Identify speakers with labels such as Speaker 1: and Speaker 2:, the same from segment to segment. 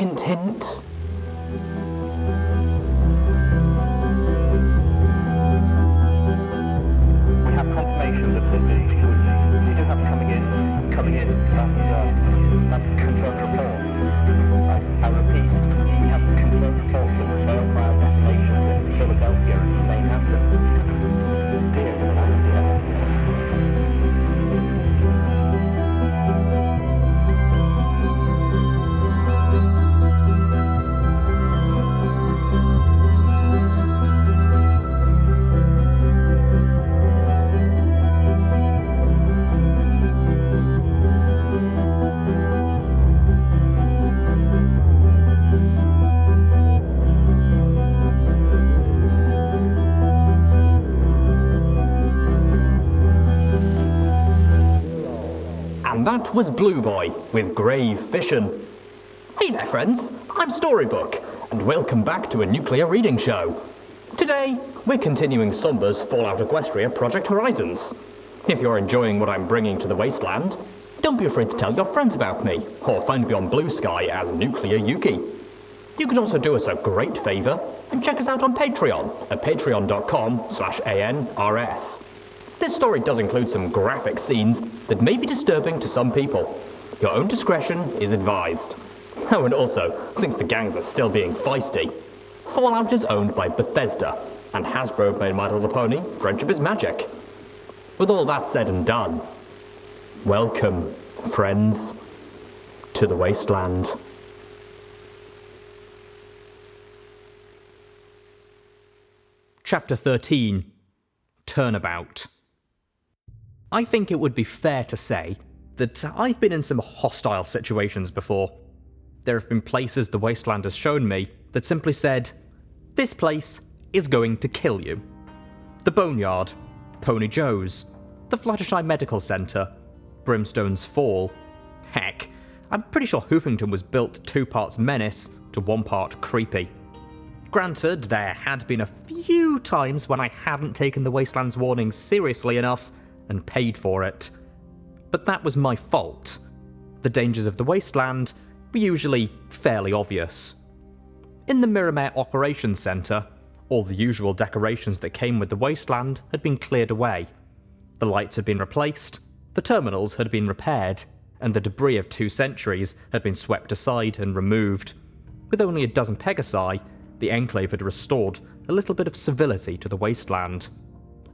Speaker 1: Hint, hint.
Speaker 2: We have confirmation that this is you do have coming in. That's confirmed report. I repeat, we have confirmed reports of failed detonations in Philadelphia and Manhattan. Dear Sebastian.
Speaker 1: And that was BlooBoi with Grave Fission. Hey there friends, I'm Storybook, and welcome back to a nuclear reading show. Today, we're continuing Somber's Fallout Equestria Project Horizons. If you're enjoying what I'm bringing to the wasteland, don't be afraid to tell your friends about me, or find me on Blue Sky as Nuclear Yuki. You can also do us a great favour and check us out on Patreon at patreon.com/ANRS. This story does include some graphic scenes that may be disturbing to some people. Your own discretion is advised. Oh, and also, since the gangs are still being feisty, Fallout is owned by Bethesda, and Hasbro made My Little Pony, Friendship is Magic. With all that said and done, welcome, friends, to the wasteland. Chapter 13, Turnabout. I think it would be fair to say that I've been in some hostile situations before. There have been places the wasteland has shown me that simply said, this place is going to kill you. The Boneyard, Pony Joe's, the Fluttershy Medical Centre, Brimstone's Fall. Heck, I'm pretty sure Hoofington was built 2 parts menace to 1 part creepy. Granted, there had been a few times when I hadn't taken the wasteland's warnings seriously enough and paid for it. But that was my fault. The dangers of the wasteland were usually fairly obvious. In the Mirrormare Operations Centre, all the usual decorations that came with the wasteland had been cleared away. The lights had been replaced, the terminals had been repaired, and the debris of 2 centuries had been swept aside and removed. With only a dozen Pegasi, the Enclave had restored a little bit of civility to the wasteland.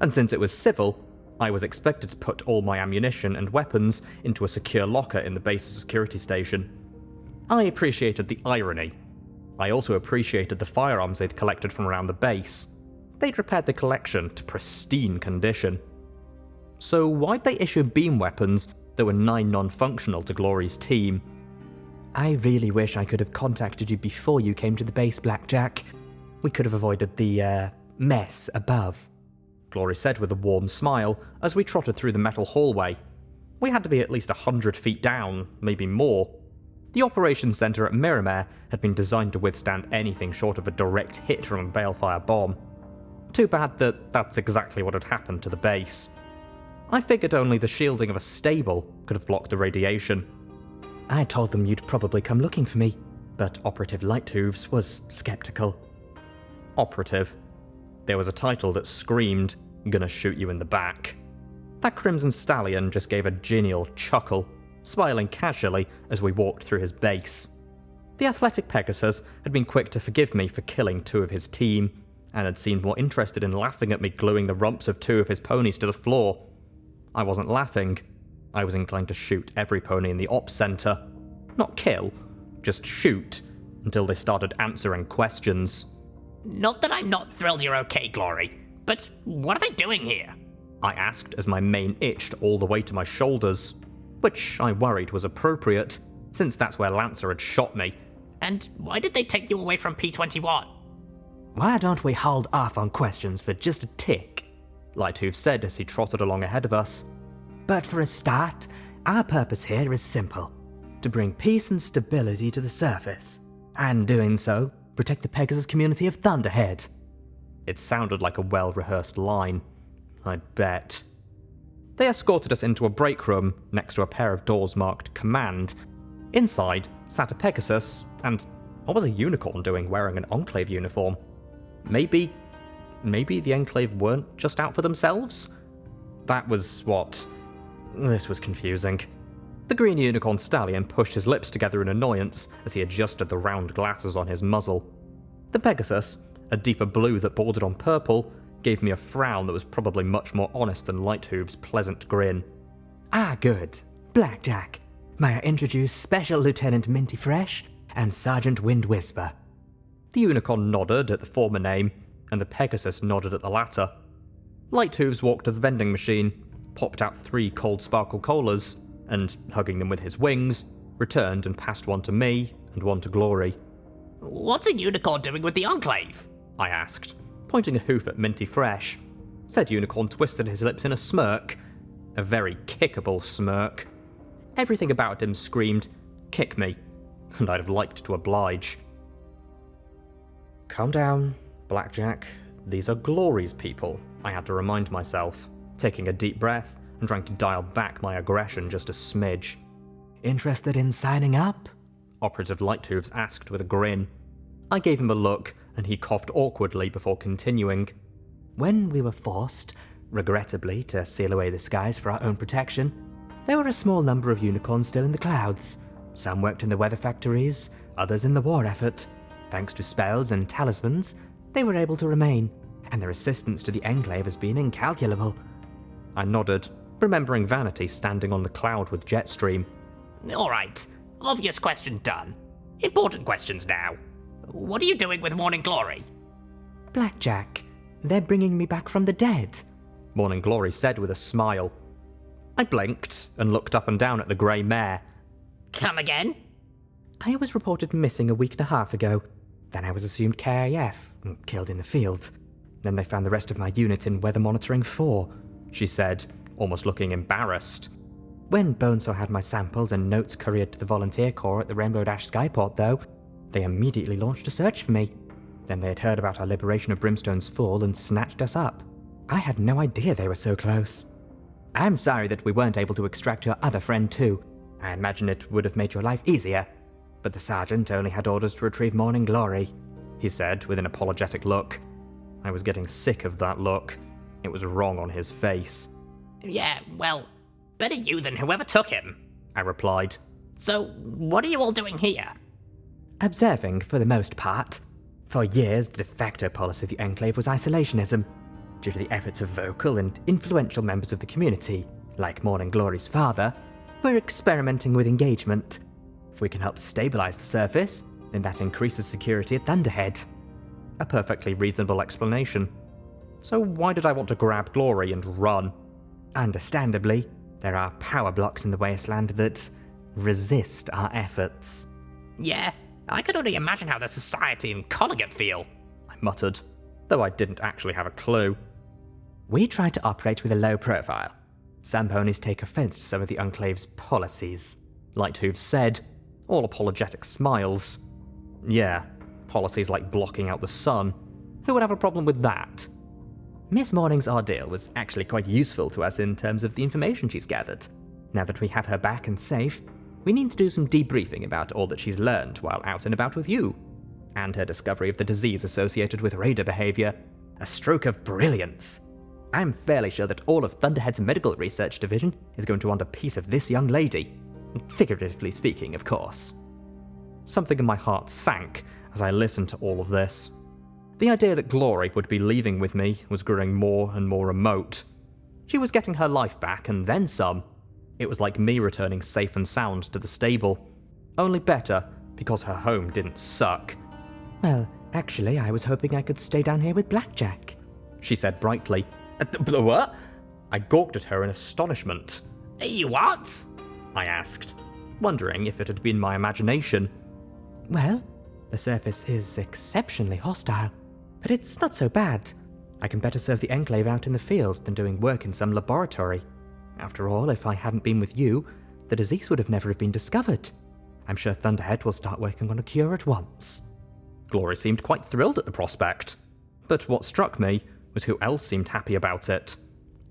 Speaker 1: And since it was civil, I was expected to put all my ammunition and weapons into a secure locker in the base's security station. I appreciated the irony. I also appreciated the firearms they'd collected from around the base. They'd repaired the collection to pristine condition. So why'd they issue beam weapons that were 9 non-functional to Glory's team? I really wish I could have contacted you before you came to the base, Blackjack. We could have avoided the, mess above, Glory said with a warm smile as we trotted through the metal hallway. We had to be at least 100 feet down, maybe more. The operations centre at Mirrormare had been designed to withstand anything short of a direct hit from a balefire bomb. Too bad that that's exactly what had happened to the base. I figured only the shielding of a stable could have blocked the radiation. I told them you'd probably come looking for me, but Operative Lighthooves was skeptical. Operative. There was a title that screamed, "Gonna shoot you in the back." That Crimson Stallion just gave a genial chuckle, smiling casually as we walked through his base. The athletic Pegasus had been quick to forgive me for killing 2 of his team, and had seemed more interested in laughing at me gluing the rumps of 2 of his ponies to the floor. I wasn't laughing. I was inclined to shoot every pony in the ops centre. Not kill, just shoot, until they started answering questions.
Speaker 3: Not that I'm not thrilled you're okay, Glory, but what are they doing here?
Speaker 1: I asked as my mane itched all the way to my shoulders, which I worried was appropriate, since that's where Lancer had shot me.
Speaker 3: And why did they take you away from P-21?
Speaker 1: Why don't we hold off on questions for just a tick? Lighthooves said as he trotted along ahead of us. But for a start, our purpose here is simple: to bring peace and stability to the surface, and doing so, protect the Pegasus community of Thunderhead. It sounded like a well-rehearsed line. I'd bet. They escorted us into a break room next to a pair of doors marked Command. Inside sat a Pegasus, and What was a unicorn doing wearing an Enclave uniform? Maybe the Enclave weren't just out for themselves? This was confusing. The green unicorn stallion pushed his lips together in annoyance as he adjusted the round glasses on his muzzle. The Pegasus, a deeper blue that bordered on purple, gave me a frown that was probably much more honest than Lighthooves' pleasant grin.
Speaker 4: Ah, good. Blackjack. May I introduce Special Lieutenant Minty Fresh and Sergeant Wind Whisper?
Speaker 1: The unicorn nodded at the former name, and the Pegasus nodded at the latter. Lighthooves walked to the vending machine, popped out 3 cold sparkle colas, and, hugging them with his wings, returned and passed one to me and one to Glory.
Speaker 3: What's a unicorn doing with the Enclave?
Speaker 1: I asked, pointing a hoof at Minty Fresh. Said unicorn twisted his lips in a smirk. A very kickable smirk. Everything about him screamed, "Kick me," and I'd have liked to oblige. Calm down, Blackjack. These are Glory's people, I had to remind myself, taking a deep breath and trying to dial back my aggression just a smidge.
Speaker 4: Interested in signing up?
Speaker 1: Operative Lighthooves asked with a grin. I gave him a look, and he coughed awkwardly before continuing.
Speaker 4: When we were forced, regrettably, to seal away the skies for our own protection, there were a small number of unicorns still in the clouds. Some worked in the weather factories, others in the war effort. Thanks to spells and talismans, they were able to remain, and their assistance to the Enclave has been incalculable.
Speaker 1: I nodded, remembering Vanity standing on the cloud with Jetstream.
Speaker 3: Alright, obvious question done. Important questions now. What are you doing with Morning Glory?
Speaker 4: Blackjack, they're bringing me back from the dead.
Speaker 1: Morning Glory said with a smile. I blinked and looked up and down at the grey mare.
Speaker 3: Come again?
Speaker 4: I was reported missing a week and a half ago. Then I was assumed KIF and killed in the field. Then they found the rest of my unit in Weather Monitoring 4, she said, almost looking embarrassed. When Bonesaw had my samples and notes couriered to the Volunteer Corps at the Rainbow Dash Skyport, though, they immediately launched a search for me. Then they had heard about our liberation of Brimstone's Fall and snatched us up. I had no idea they were so close. I'm sorry that we weren't able to extract your other friend too. I imagine it would have made your life easier. But the sergeant only had orders to retrieve Morning Glory, he said with an apologetic look. I was getting sick of that look. It was wrong on his face.
Speaker 3: Yeah, well, better you than whoever took him,
Speaker 1: I replied.
Speaker 3: So, what are you all doing here?
Speaker 4: Observing, for the most part. For years, the de facto policy of the Enclave was isolationism. Due to the efforts of vocal and influential members of the community, like Morning Glory's father, we're experimenting with engagement. If we can help stabilize the surface, then that increases security at Thunderhead.
Speaker 1: A perfectly reasonable explanation. So why did I want to grab Glory and run?
Speaker 4: Understandably, there are power blocks in the wasteland that resist our efforts.
Speaker 3: Yeah, I could only imagine how the society in Colligat feel,
Speaker 1: I muttered, though I didn't actually have a clue.
Speaker 4: We try to operate with a low profile. Some ponies take offense to some of the Enclave's policies,
Speaker 1: Lighthooves said, all apologetic smiles. Yeah, policies like blocking out the sun. Who would have a problem with that?
Speaker 4: Miss Morning's ordeal was actually quite useful to us in terms of the information she's gathered. Now that we have her back and safe, we need to do some debriefing about all that she's learned while out and about with you, and her discovery of the disease associated with raider behavior. A stroke of brilliance. I'm fairly sure that all of Thunderhead's medical research division is going to want a piece of this young lady. Figuratively speaking, of course.
Speaker 1: Something in my heart sank as I listened to all of this. The idea that Glory would be leaving with me was growing more and more remote. She was getting her life back and then some. It was like me returning safe and sound to the stable. Only better, because her home didn't suck.
Speaker 4: Well, actually, I was hoping I could stay down here with Blackjack,
Speaker 1: she said brightly. What? I gawked at her in astonishment.
Speaker 3: You what?
Speaker 1: I asked, wondering if it had been my imagination.
Speaker 4: Well, the surface is exceptionally hostile, but it's not so bad. I can better serve the Enclave out in the field than doing work in some laboratory. After all, if I hadn't been with you, the disease would have never have been discovered. I'm sure Thunderhead will start working on a cure at once.
Speaker 1: Glory seemed quite thrilled at the prospect. But what struck me was who else seemed happy about it.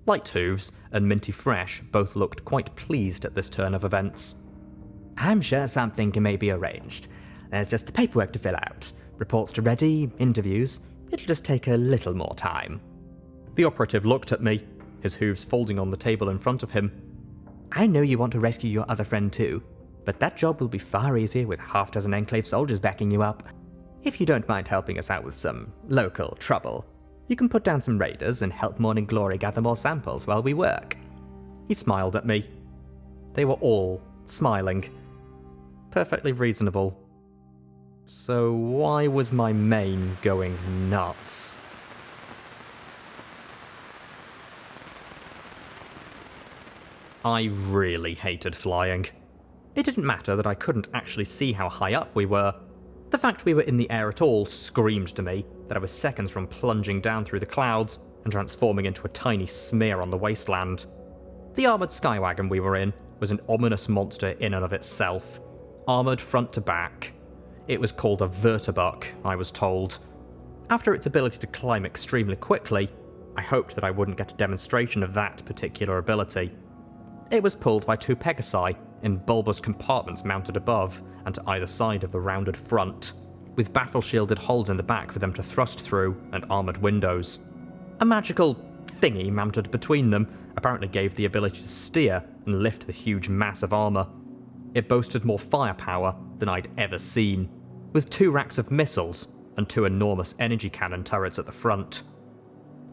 Speaker 1: Lighthooves and Minty Fresh both looked quite pleased at this turn of events.
Speaker 4: I'm sure something can maybe be arranged. There's just the paperwork to fill out. Reports to ready, interviews. It'll just take a little more time.
Speaker 1: The operative looked at me, his hooves folding on the table in front of him.
Speaker 4: I know you want to rescue your other friend too, but that job will be far easier with half dozen Enclave soldiers backing you up. If you don't mind helping us out with some local trouble, you can put down some raiders and help Morning Glory gather more samples while we work.
Speaker 1: He smiled at me. They were all smiling. Perfectly reasonable. So why was my main going nuts? I really hated flying. It didn't matter that I couldn't actually see how high up we were. The fact we were in the air at all screamed to me that I was seconds from plunging down through the clouds and transforming into a tiny smear on the wasteland. The armoured skywagon we were in was an ominous monster in and of itself, armoured front to back. It was called a vertibuck, I was told. After its ability to climb extremely quickly, I hoped that I wouldn't get a demonstration of that particular ability. It was pulled by 2 Pegasi in bulbous compartments mounted above and to either side of the rounded front, with baffle-shielded holes in the back for them to thrust through and armoured windows. A magical thingy mounted between them apparently gave the ability to steer and lift the huge mass of armour. It boasted more firepower than I'd ever seen, with 2 racks of missiles and 2 enormous energy cannon turrets at the front.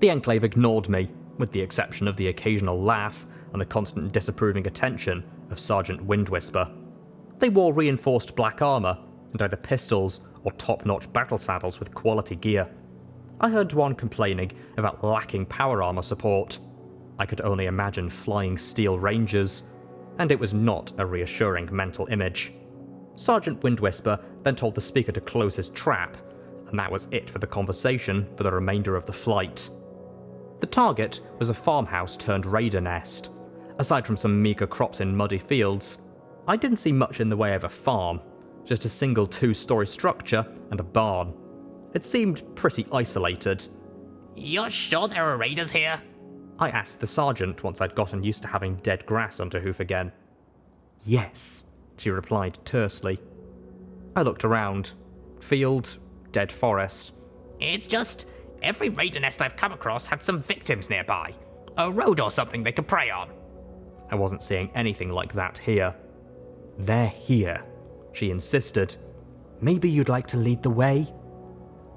Speaker 1: The Enclave ignored me, with the exception of the occasional laugh and the constant disapproving attention of Sergeant Windwhisper. They wore reinforced black armour and either pistols or top-notch battle saddles with quality gear. I heard one complaining about lacking power armour support. I could only imagine flying steel rangers, and it was not a reassuring mental image. Sergeant Windwhisper then told the speaker to close his trap, and that was it for the conversation for the remainder of the flight. The target was a farmhouse turned raider nest. Aside from some meagre crops in muddy fields, I didn't see much in the way of a farm, just a single 2-story structure and a barn. It seemed pretty isolated.
Speaker 3: You're sure there are raiders here?
Speaker 1: I asked the sergeant once I'd gotten used to having dead grass under hoof again.
Speaker 4: Yes,
Speaker 1: she replied tersely. I looked around. Field, dead forest.
Speaker 3: It's just, every raider nest I've come across had some victims nearby. A road or something they could prey on.
Speaker 1: I wasn't seeing anything like that here.
Speaker 4: They're here, she insisted. Maybe you'd like to lead the way?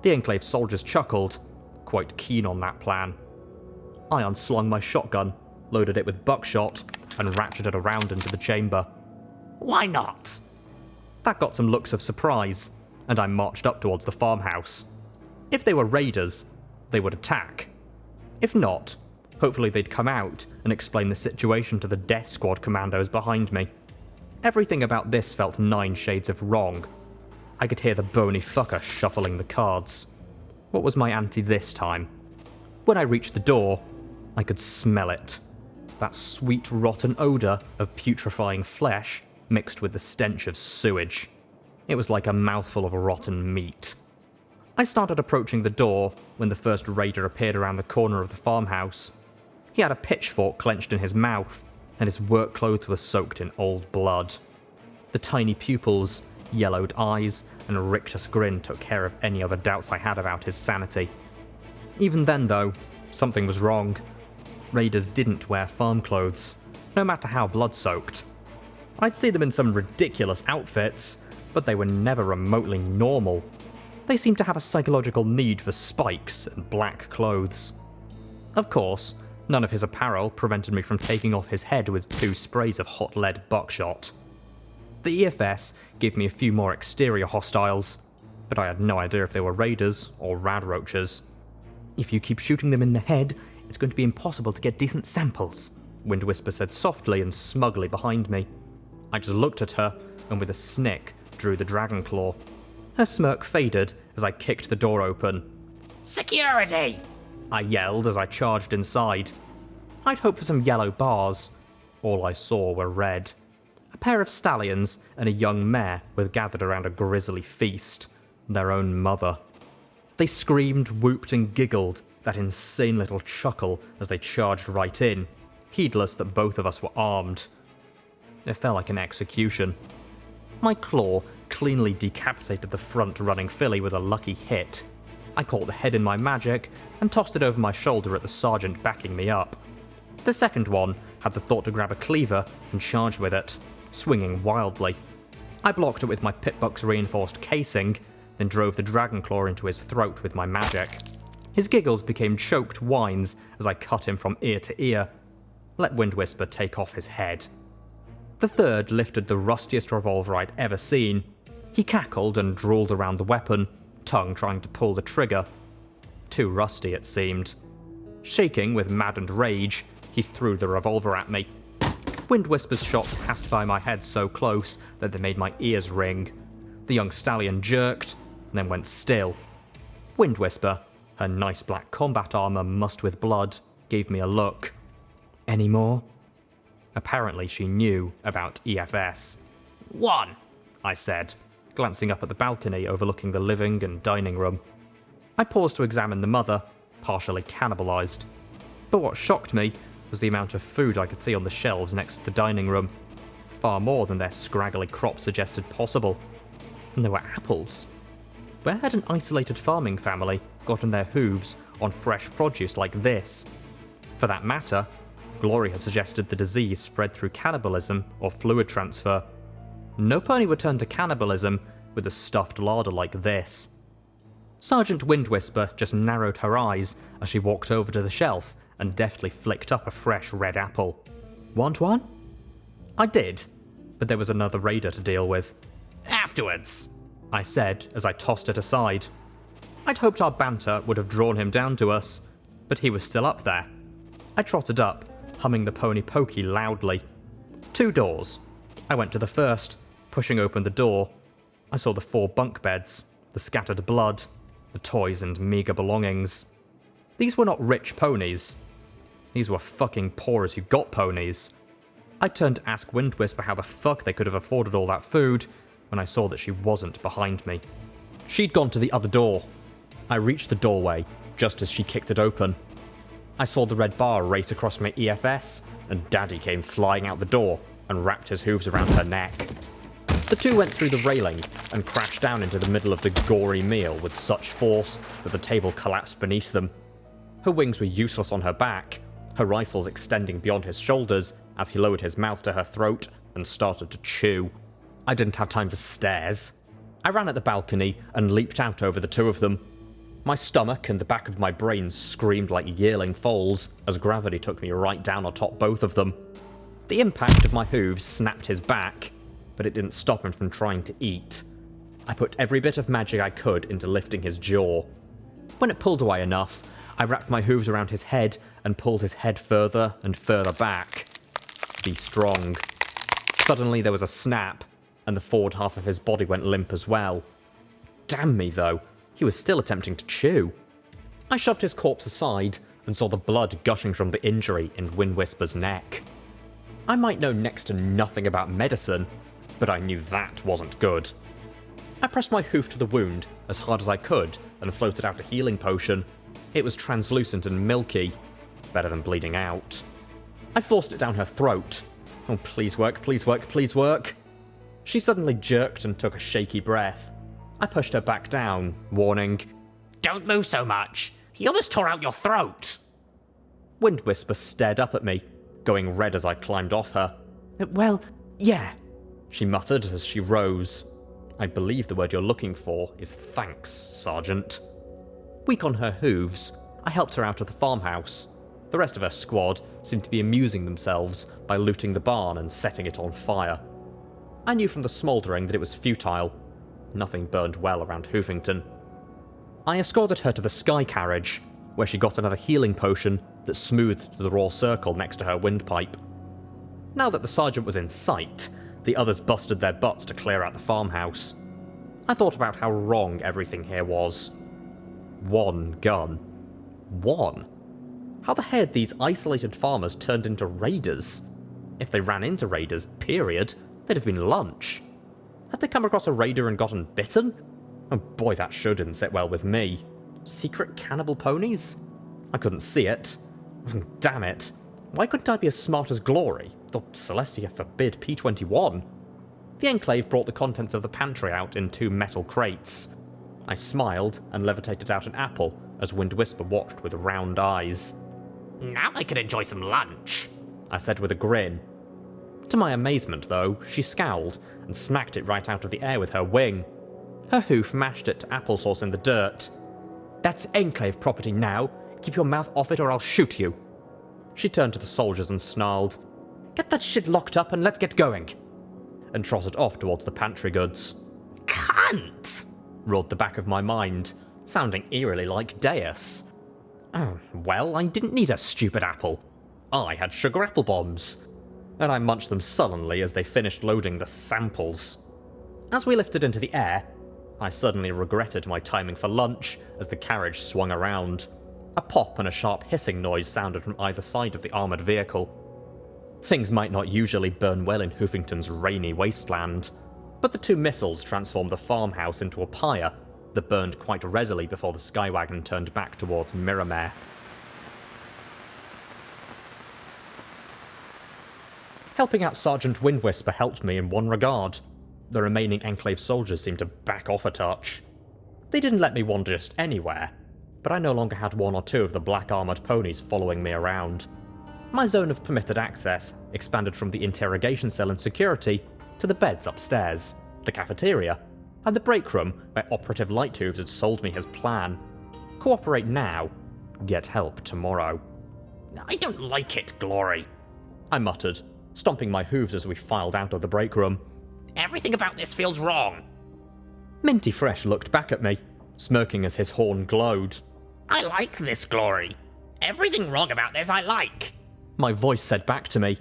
Speaker 1: The Enclave soldiers chuckled, quite keen on that plan. I unslung my shotgun, loaded it with buckshot, and ratcheted around into the chamber.
Speaker 3: Why not?
Speaker 1: That got some looks of surprise, and I marched up towards the farmhouse. If they were raiders, they would attack. If not, hopefully they'd come out and explain the situation to the death squad commandos behind me. Everything about this felt 9 shades of wrong. I could hear the bony fucker shuffling the cards. What was my ante this time? When I reached the door, I could smell it. That sweet, rotten odour of putrefying flesh mixed with the stench of sewage. It was like a mouthful of rotten meat. I started approaching the door when the first raider appeared around the corner of the farmhouse. He had a pitchfork clenched in his mouth, and his work clothes were soaked in old blood. The tiny pupils, yellowed eyes, and rictus grin took care of any other doubts I had about his sanity. Even then, though, something was wrong. Raiders didn't wear farm clothes, no matter how blood-soaked. I'd see them in some ridiculous outfits, but they were never remotely normal. They seemed to have a psychological need for spikes and black clothes. Of course, none of his apparel prevented me from taking off his head with 2 sprays of hot lead buckshot. The EFS gave me a few more exterior hostiles, but I had no idea if they were raiders or radroaches.
Speaker 4: If you keep shooting them in the head, it's going to be impossible to get decent samples,
Speaker 1: Windwhisper said softly and smugly behind me. I just looked at her, and with a snick, drew the dragon claw. Her smirk faded as I kicked the door open.
Speaker 3: Security!
Speaker 1: I yelled as I charged inside. I'd hoped for some yellow bars. All I saw were red. A pair of stallions and a young mare were gathered around a grisly feast, their own mother. They screamed, whooped, and giggled, that insane little chuckle as they charged right in, heedless that both of us were armed. It felt like an execution. My claw cleanly decapitated the front-running filly with a lucky hit. I caught the head in my magic and tossed it over my shoulder at the sergeant backing me up. The second one had the thought to grab a cleaver and charge with it, swinging wildly. I blocked it with my Pitbuck's reinforced casing, then drove the Dragonclaw into his throat with my magic. His giggles became choked whines as I cut him from ear to ear. Let Windwhisper take off his head. The third lifted the rustiest revolver I'd ever seen. He cackled and drooled around the weapon, tongue trying to pull the trigger. Too rusty, it seemed. Shaking with maddened rage, he threw the revolver at me. Windwhisper's shots passed by my head so close that they made my ears ring. The young stallion jerked, and then went still. Windwhisper, her nice black combat armor mussed with blood, gave me a look. Any more? Apparently she knew about EFS.
Speaker 3: One,
Speaker 1: I said, glancing up at the balcony overlooking the living and dining room. I paused to examine the mother, partially cannibalized. But what shocked me was the amount of food I could see on the shelves next to the dining room. Far more than their scraggly crop suggested possible. And there were apples. Where had an isolated farming family gotten their hooves on fresh produce like this? For that matter, Glory had suggested the disease spread through cannibalism or fluid transfer. No pony would turn to cannibalism with a stuffed larder like this. Sergeant Windwhisper just narrowed her eyes as she walked over to the shelf and deftly flicked up a fresh red apple. Want one? I did, but there was another raider to deal with.
Speaker 3: afterwards,
Speaker 1: I said as I tossed it aside. I'd hoped our banter would have drawn him down to us, but he was still up there. I trotted up, humming the pony pokey loudly. 2 doors. I went to the first, pushing open the door. I saw the 4 bunk beds, the scattered blood, the toys and meager belongings. These were not rich ponies. These were fucking poor as you got ponies. I turned to ask Windwhisper how the fuck they could have afforded all that food when I saw that she wasn't behind me. She'd gone to the other door. I reached the doorway just as she kicked it open. I saw the red bar race across my EFS, and Daddy came flying out the door and wrapped his hooves around her neck. The two went through the railing and crashed down into the middle of the gory meal with such force that the table collapsed beneath them. Her wings were useless on her back, her rifles extending beyond his shoulders as he lowered his mouth to her throat and started to chew. I didn't have time for stares. I ran at the balcony and leaped out over the 2 of them. My stomach and the back of my brain screamed like yearling foals as gravity took me right down atop both of them. The impact of my hooves snapped his back, but it didn't stop him from trying to eat. I put every bit of magic I could into lifting his jaw. When it pulled away enough, I wrapped my hooves around his head and pulled his head further and further back. Be strong. Suddenly there was a snap, and the forward half of his body went limp as well. Damn me, though. He was still attempting to chew. I shoved his corpse aside and saw the blood gushing from the injury in Windwhisper's neck. I might know next to nothing about medicine, but I knew that wasn't good. I pressed my hoof to the wound as hard as I could and floated out a healing potion. It was translucent and milky, better than bleeding out. I forced it down her throat. Oh, please work, please work, please work. She suddenly jerked and took a shaky breath. I pushed her back down, warning,
Speaker 3: don't move so much. He almost tore out your throat.
Speaker 1: Windwhisper stared up at me, going red as I climbed off her. Well, yeah, she muttered as she rose. I believe the word you're looking for is thanks, Sergeant. Weak on her hooves, I helped her out of the farmhouse. The rest of her squad seemed to be amusing themselves by looting the barn and setting it on fire. I knew from the smouldering that it was futile. Nothing burned well around Hoofington. I escorted her to the sky carriage, where she got another healing potion that smoothed the raw circle next to her windpipe. Now that the sergeant was in sight, the others busted their butts to clear out the farmhouse. I thought about how wrong everything here was. 1 gun. 1? How the hell had these isolated farmers turned into raiders? If they ran into raiders, period, they'd have been lunch. Had they come across a raider and gotten bitten? Oh boy, that sure didn't sit well with me. Secret cannibal ponies? I couldn't see it. Damn it. Why couldn't I be as smart as Glory? Or Celestia forbid P21. The Enclave brought the contents of the pantry out in 2 metal crates. I smiled and levitated out an apple as Wind Whisper watched with round eyes.
Speaker 3: Now I can enjoy some lunch,
Speaker 1: I said with a grin. To my amazement, though, she scowled and smacked it right out of the air with her wing. Her hoof mashed it to applesauce in the dirt. That's Enclave property now. Keep your mouth off it or I'll shoot you. She turned to the soldiers and snarled, Get that shit locked up and let's get going, and trotted off towards the pantry goods.
Speaker 3: Cunt!
Speaker 1: Roared the back of my mind, sounding eerily like Deus. Oh, well, I didn't need a stupid apple. I had sugar apple bombs, and I munched them sullenly as they finished loading the samples. As we lifted into the air, I suddenly regretted my timing for lunch as the carriage swung around. A pop and a sharp hissing noise sounded from either side of the armoured vehicle. Things might not usually burn well in Hoofington's rainy wasteland, but the 2 missiles transformed the farmhouse into a pyre that burned quite readily before the Skywagon turned back towards Miramare. Helping out Sergeant Windwhisper helped me in one regard. The remaining Enclave soldiers seemed to back off a touch. They didn't let me wander just anywhere, but I no longer had 1 or 2 of the black armoured ponies following me around. My zone of permitted access expanded from the interrogation cell and security to the beds upstairs, the cafeteria, and the break room where Operative Lighthooves had sold me his plan. Cooperate now, get help tomorrow.
Speaker 3: I don't like it, Glory,
Speaker 1: I muttered, stomping my hooves as we filed out of the break room.
Speaker 3: Everything about this feels wrong.
Speaker 1: Minty Fresh looked back at me, smirking as his horn glowed.
Speaker 3: I like this, Glory. Everything wrong about this I like.
Speaker 1: My voice said back to me.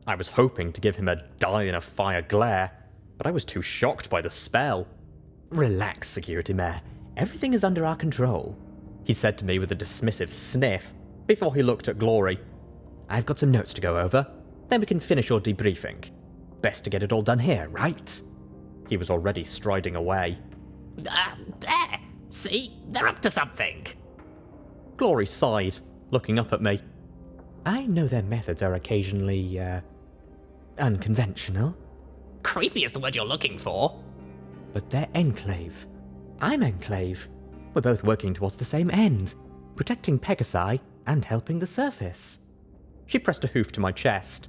Speaker 1: I was hoping to give him a die-in-a-fire glare, but I was too shocked by the spell. Relax, Security Mayor. Everything is under our control, he said to me with a dismissive sniff, before he looked at Glory. I've got some notes to go over, then we can finish your debriefing. Best to get it all done here, right? He was already striding away.
Speaker 3: There. See? They're up to something.
Speaker 1: Glory sighed, looking up at me. I know their methods are occasionally, unconventional.
Speaker 3: Creepy is the word you're looking for.
Speaker 4: But they're Enclave. I'm Enclave. We're both working towards the same end, protecting Pegasi and helping the surface.
Speaker 1: She pressed a hoof to my chest.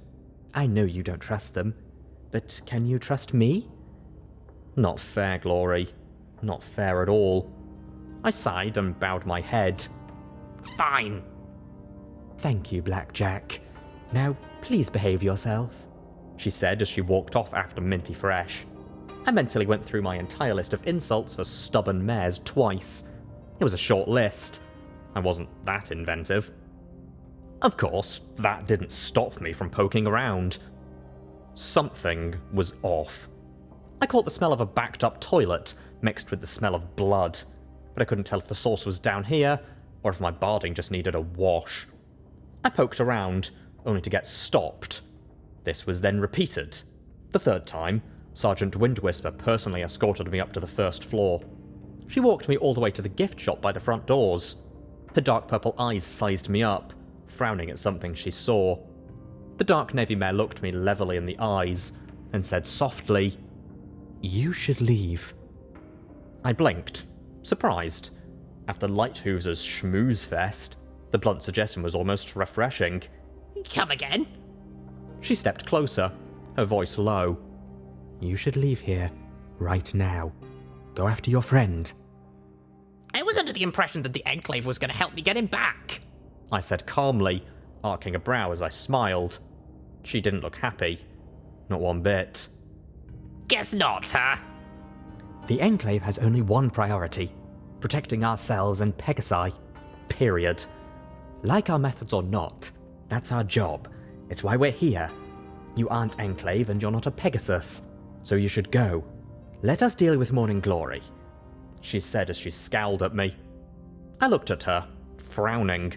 Speaker 4: I know you don't trust them, but can you trust me?
Speaker 1: Not fair, Glory. Not fair at all. I sighed and bowed my head.
Speaker 3: Fine.
Speaker 4: Thank you, Blackjack. Now, please behave yourself,
Speaker 1: she said as she walked off after Minty Fresh. I mentally went through my entire list of insults for stubborn mares twice. It was a short list. I wasn't that inventive. Of course, that didn't stop me from poking around. Something was off. I caught the smell of a backed-up toilet mixed with the smell of blood, but I couldn't tell if the source was down here or if my barding just needed a wash. I poked around, only to get stopped. This was then repeated. The 3rd time, Sergeant Windwhisper personally escorted me up to the 1st floor. She walked me all the way to the gift shop by the front doors. Her dark purple eyes sized me up, frowning at something she saw. The dark navy mare looked me levelly in the eyes and said softly, You should leave. I blinked, surprised. After Lighthooves' schmooze fest, the blunt suggestion was almost refreshing.
Speaker 3: Come again?
Speaker 1: She stepped closer, her voice low.
Speaker 4: You should leave here, right now. Go after your friend.
Speaker 3: I was under the impression that the Enclave was going to help me get him back,
Speaker 1: I said calmly, arcing a brow as I smiled. She didn't look happy. Not one bit.
Speaker 3: Guess not, huh?
Speaker 4: The Enclave has only one priority, protecting ourselves and Pegasi. Period. Like our methods or not, that's our job. It's why we're here. You aren't Enclave and you're not a Pegasus, so you should go. Let us deal with Morning Glory,
Speaker 1: she said as she scowled at me. I looked at her, frowning.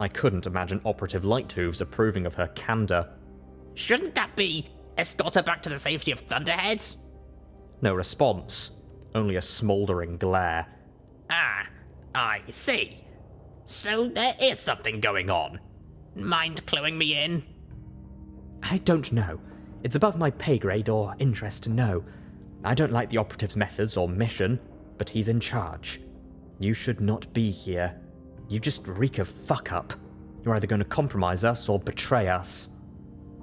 Speaker 1: I couldn't imagine Operative Lighthooves approving of her candour.
Speaker 3: Shouldn't that be escort her back to the safety of Thunderheads?
Speaker 1: No response, only a smouldering glare.
Speaker 3: Ah, I see. So there is something going on. Mind cluing me in?
Speaker 4: I don't know. It's above my pay grade or interest to know. I don't like the operative's methods or mission, but he's in charge. You should not be here. You just reek of fuck-up. You're either going to compromise us or betray us."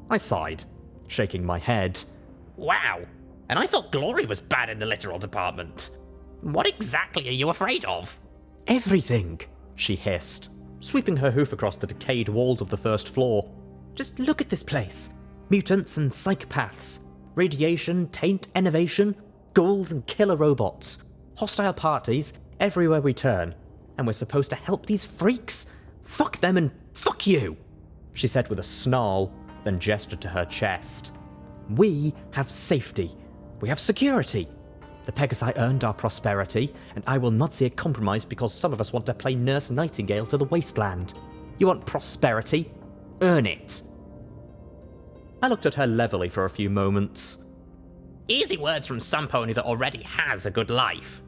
Speaker 4: I sighed, shaking my head.
Speaker 3: Wow, and I thought Glory was bad in the literal department. What exactly are you afraid of?
Speaker 4: "Everything," she hissed, sweeping her hoof across the decayed walls of the first floor. "Just look at this place. Mutants and psychopaths. Radiation, taint, innovation, ghouls and killer robots. Hostile parties everywhere we turn. And we're supposed to help these freaks? Fuck them and fuck you," she said with a snarl, then gestured to her chest. "We have safety. We have security. The Pegasi earned our prosperity, and I will not see it compromised because some of us want to play Nurse Nightingale to the wasteland. You want prosperity? Earn it." I looked at her levelly for a few moments.
Speaker 3: Easy words from some pony that already has a good life.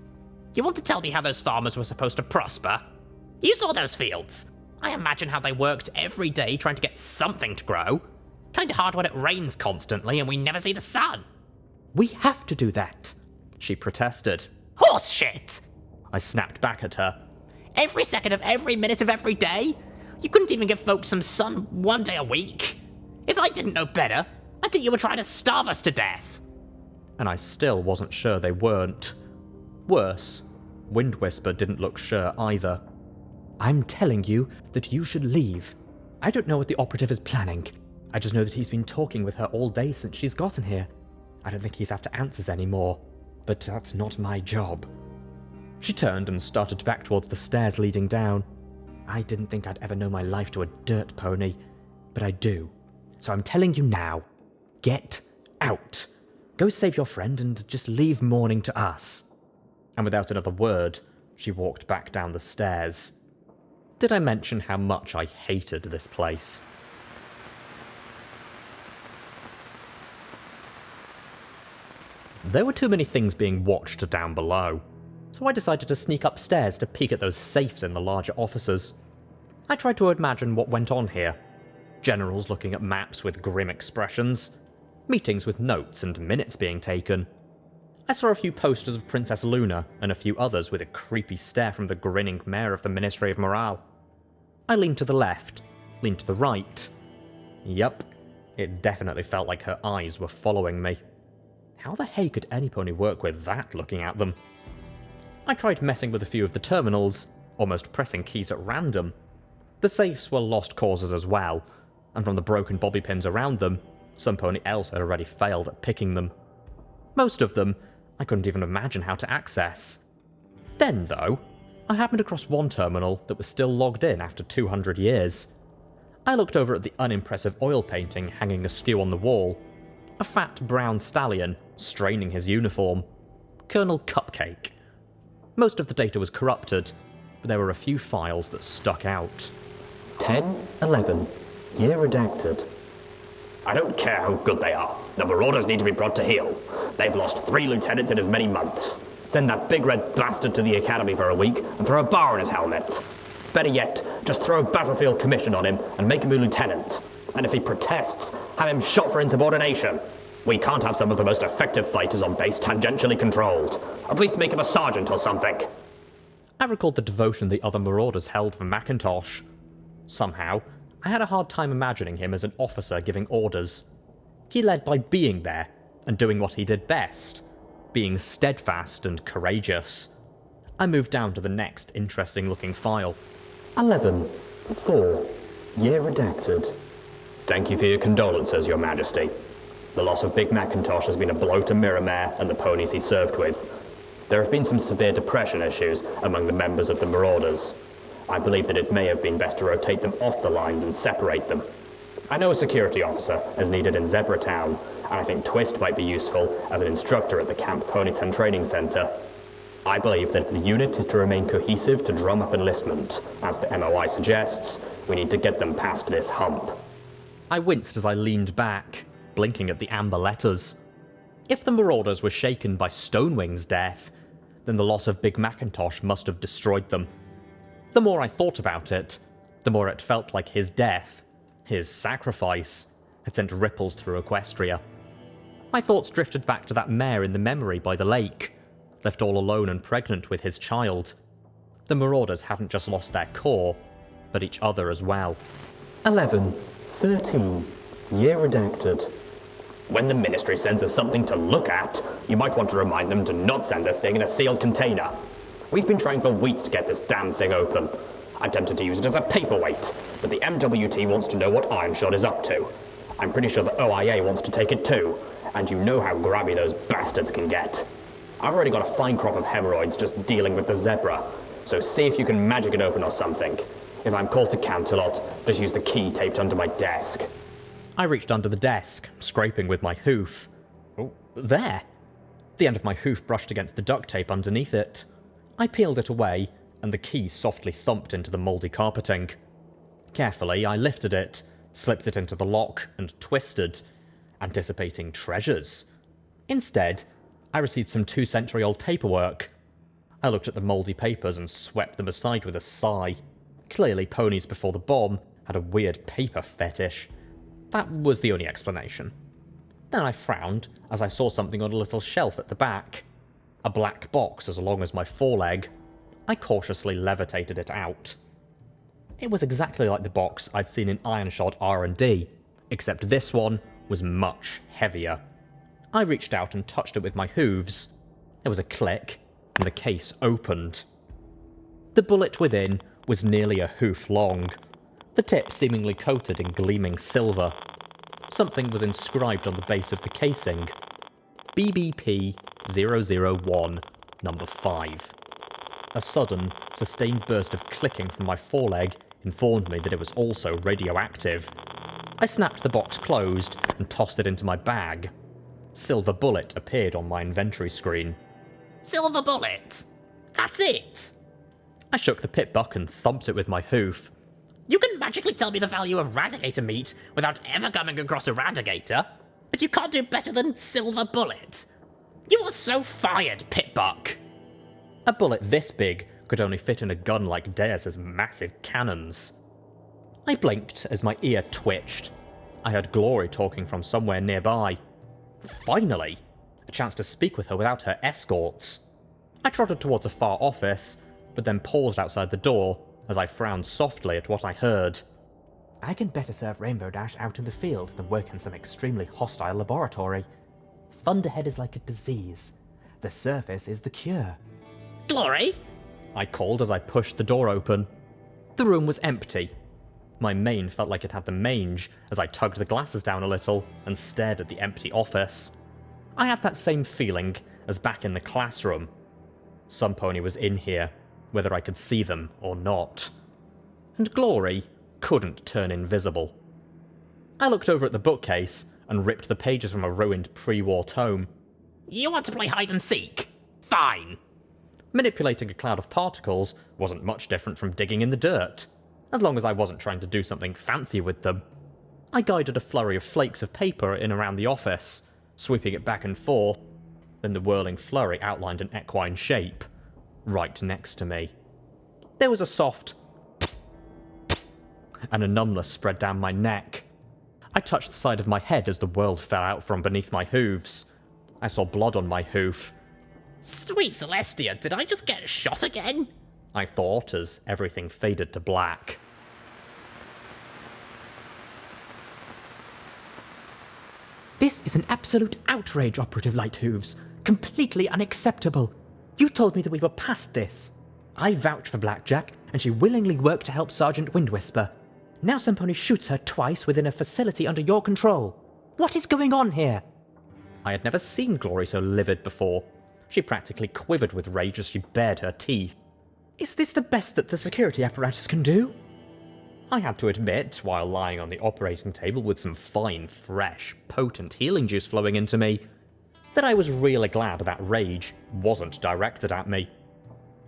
Speaker 3: You want to tell me how those farmers were supposed to prosper? You saw those fields. I imagine how they worked every day trying to get something to grow. Kinda hard when it rains constantly and we never see the sun.
Speaker 4: "We have to do that," she protested.
Speaker 3: Horse shit!
Speaker 4: I snapped back at her.
Speaker 3: Every second of every minute of every day? You couldn't even give folks some sun one day a week? If I didn't know better, I'd think you were trying to starve us to death.
Speaker 4: And I still wasn't sure they weren't. Worse, Wind Whisper didn't look sure either. "I'm telling you that you should leave. I don't know what the operative is planning. I just know that he's been talking with her all day since she's gotten here. I don't think he's after answers anymore, but that's not my job." She turned and started back towards the stairs leading down. I didn't think I'd ever know my life to a dirt pony, but I do. So I'm telling you now, get out. Go save your friend and just leave mourning to us. And without another word, she walked back down the stairs. Did I mention how much I hated this place? There were too many things being watched down below, so I decided to sneak upstairs to peek at those safes in the larger offices. I tried to imagine what went on here. Generals looking at maps with grim expressions, meetings with notes and minutes being taken. I saw a few posters of Princess Luna and a few others with a creepy stare from the grinning mayor of the Ministry of Morale. I leaned to the left, leaned to the right. Yup, it definitely felt like her eyes were following me. How the hey could any pony work with that looking at them? I tried messing with a few of the terminals, almost pressing keys at random. The safes were lost causes as well, and from the broken bobby pins around them, some pony else had already failed at picking them. Most of them, I couldn't even imagine how to access. Then, though, I happened across one terminal that was still logged in after 200 years. I looked over at the unimpressive oil painting hanging askew on the wall. A fat brown stallion straining his uniform. Colonel Cupcake. Most of the data was corrupted, but there were a few files that stuck out.
Speaker 5: 10-11. Year redacted.
Speaker 6: I don't care how good they are. The Marauders need to be brought to heel. They've lost 3 lieutenants in as many months. Send that big red bastard to the academy for a week and throw a bar in his helmet. Better yet, just throw a battlefield commission on him and make him a lieutenant. And if he protests, have him shot for insubordination. We can't have some of the most effective fighters on base tangentially controlled. At least make him a sergeant or something.
Speaker 4: I recalled the devotion the other Marauders held for Macintosh. Somehow, I had a hard time imagining him as an officer giving orders. He led by being there and doing what he did best, being steadfast and courageous. I moved down to the next interesting-looking file.
Speaker 5: 11-4. Year redacted.
Speaker 6: Thank you for your condolences, Your Majesty. The loss of Big Macintosh has been a blow to Miramare and the ponies he served with. There have been some severe depression issues among the members of the Marauders. I believe that it may have been best to rotate them off the lines and separate them. I know a security officer is needed in Zebra Town, and I think Twist might be useful as an instructor at the Camp Ponyton Training Center. I believe that if the unit is to remain cohesive to drum up enlistment, as the MOI suggests, we need to get them past this hump.
Speaker 4: I winced as I leaned back, blinking at the amber letters. If the Marauders were shaken by Stonewing's death, then the loss of Big Macintosh must have destroyed them. The more I thought about it, the more it felt like his death, his sacrifice, had sent ripples through Equestria,
Speaker 1: My thoughts drifted back to that mare in the memory by the lake, left all alone and pregnant with his child. The Marauders haven't just lost their core, but each other as well.
Speaker 5: 11, 13, year redacted.
Speaker 6: When the Ministry sends us something to look at, you might want to remind them to not send the thing in a sealed container. We've been trying for weeks to get this damn thing open. I'm tempted to use it as a paperweight, but the MWT wants to know what Ironshot is up to. I'm pretty sure the OIA wants to take it too, and you know how grabby those bastards can get. I've already got a fine crop of hemorrhoids just dealing with the zebra, so see if you can magic it open or something. If I'm called to Canterlot, just use the key taped under my desk.
Speaker 1: I reached under the desk, scraping with my hoof. Oh, there! The end of my hoof brushed against the duct tape underneath it. I peeled it away, and the key softly thumped into the mouldy carpeting. Carefully, I lifted it, slipped it into the lock, and twisted, anticipating treasures. Instead, I received some 2-century-old paperwork. I looked at the mouldy papers and swept them aside with a sigh. Clearly, ponies before the bomb had a weird paper fetish. That was the only explanation. Then I frowned as I saw something on a little shelf at the back. A black box as long as my foreleg. I cautiously levitated it out. It was exactly like the box I'd seen in Ironshot R&D, except this one was much heavier. I reached out and touched it with my hooves. There was a click, and the case opened. The bullet within was nearly a hoof long, the tip seemingly coated in gleaming silver. Something was inscribed on the base of the casing. BBP 001, number 5. A sudden, sustained burst of clicking from my foreleg informed me that it was also radioactive. I snapped the box closed and tossed it into my bag. Silver Bullet appeared on my inventory screen.
Speaker 3: Silver bullet! That's it!
Speaker 1: I shook the pit buck and thumped it with my hoof.
Speaker 3: You can magically tell me the value of radigator meat without ever coming across a radigator, but you can't do better than silver bullet. You are so fired, Pitbuck.
Speaker 1: A bullet this big could only fit in a gun like Deus's massive cannons. I blinked as my ear twitched. I heard Glory talking from somewhere nearby. Finally! A chance to speak with her without her escorts. I trotted towards a far office, but then paused outside the door as I frowned softly at what I heard.
Speaker 4: I can better serve Rainbow Dash out in the field than work in some extremely hostile laboratory. Thunderhead is like a disease. The surface is the cure.
Speaker 3: Glory?
Speaker 1: I called as I pushed the door open. The room was empty. My mane felt like it had the mange as I tugged the glasses down a little and stared at the empty office. I had that same feeling as back in the classroom. Some pony was in here, whether I could see them or not. And Glory couldn't turn invisible. I looked over at the bookcase and ripped the pages from a ruined pre-war tome.
Speaker 3: You want to play hide and seek? Fine.
Speaker 1: Manipulating a cloud of particles wasn't much different from digging in the dirt, as long as I wasn't trying to do something fancy with them. I guided a flurry of flakes of paper in around the office, sweeping it back and forth. Then the whirling flurry outlined an equine shape, right next to me. There was a soft and a numbness spread down my neck. I touched the side of my head as the world fell out from beneath my hooves. I saw blood on my hoof.
Speaker 3: Sweet Celestia, did I just get shot again?
Speaker 1: I thought as everything faded to black.
Speaker 4: This is an absolute outrage, Operative Lighthooves. Completely unacceptable. You told me that we were past this. I vouch for Blackjack, and she willingly worked to help Sergeant Windwhisper. Now some pony shoots her twice within a facility under your control. What is going on here?
Speaker 1: I had never seen Glory so livid before. She practically quivered with rage as she bared her teeth.
Speaker 4: Is this the best that the security apparatus can do?
Speaker 1: I had to admit, while lying on the operating table with some fine, fresh, potent healing juice flowing into me, that I was really glad that rage wasn't directed at me.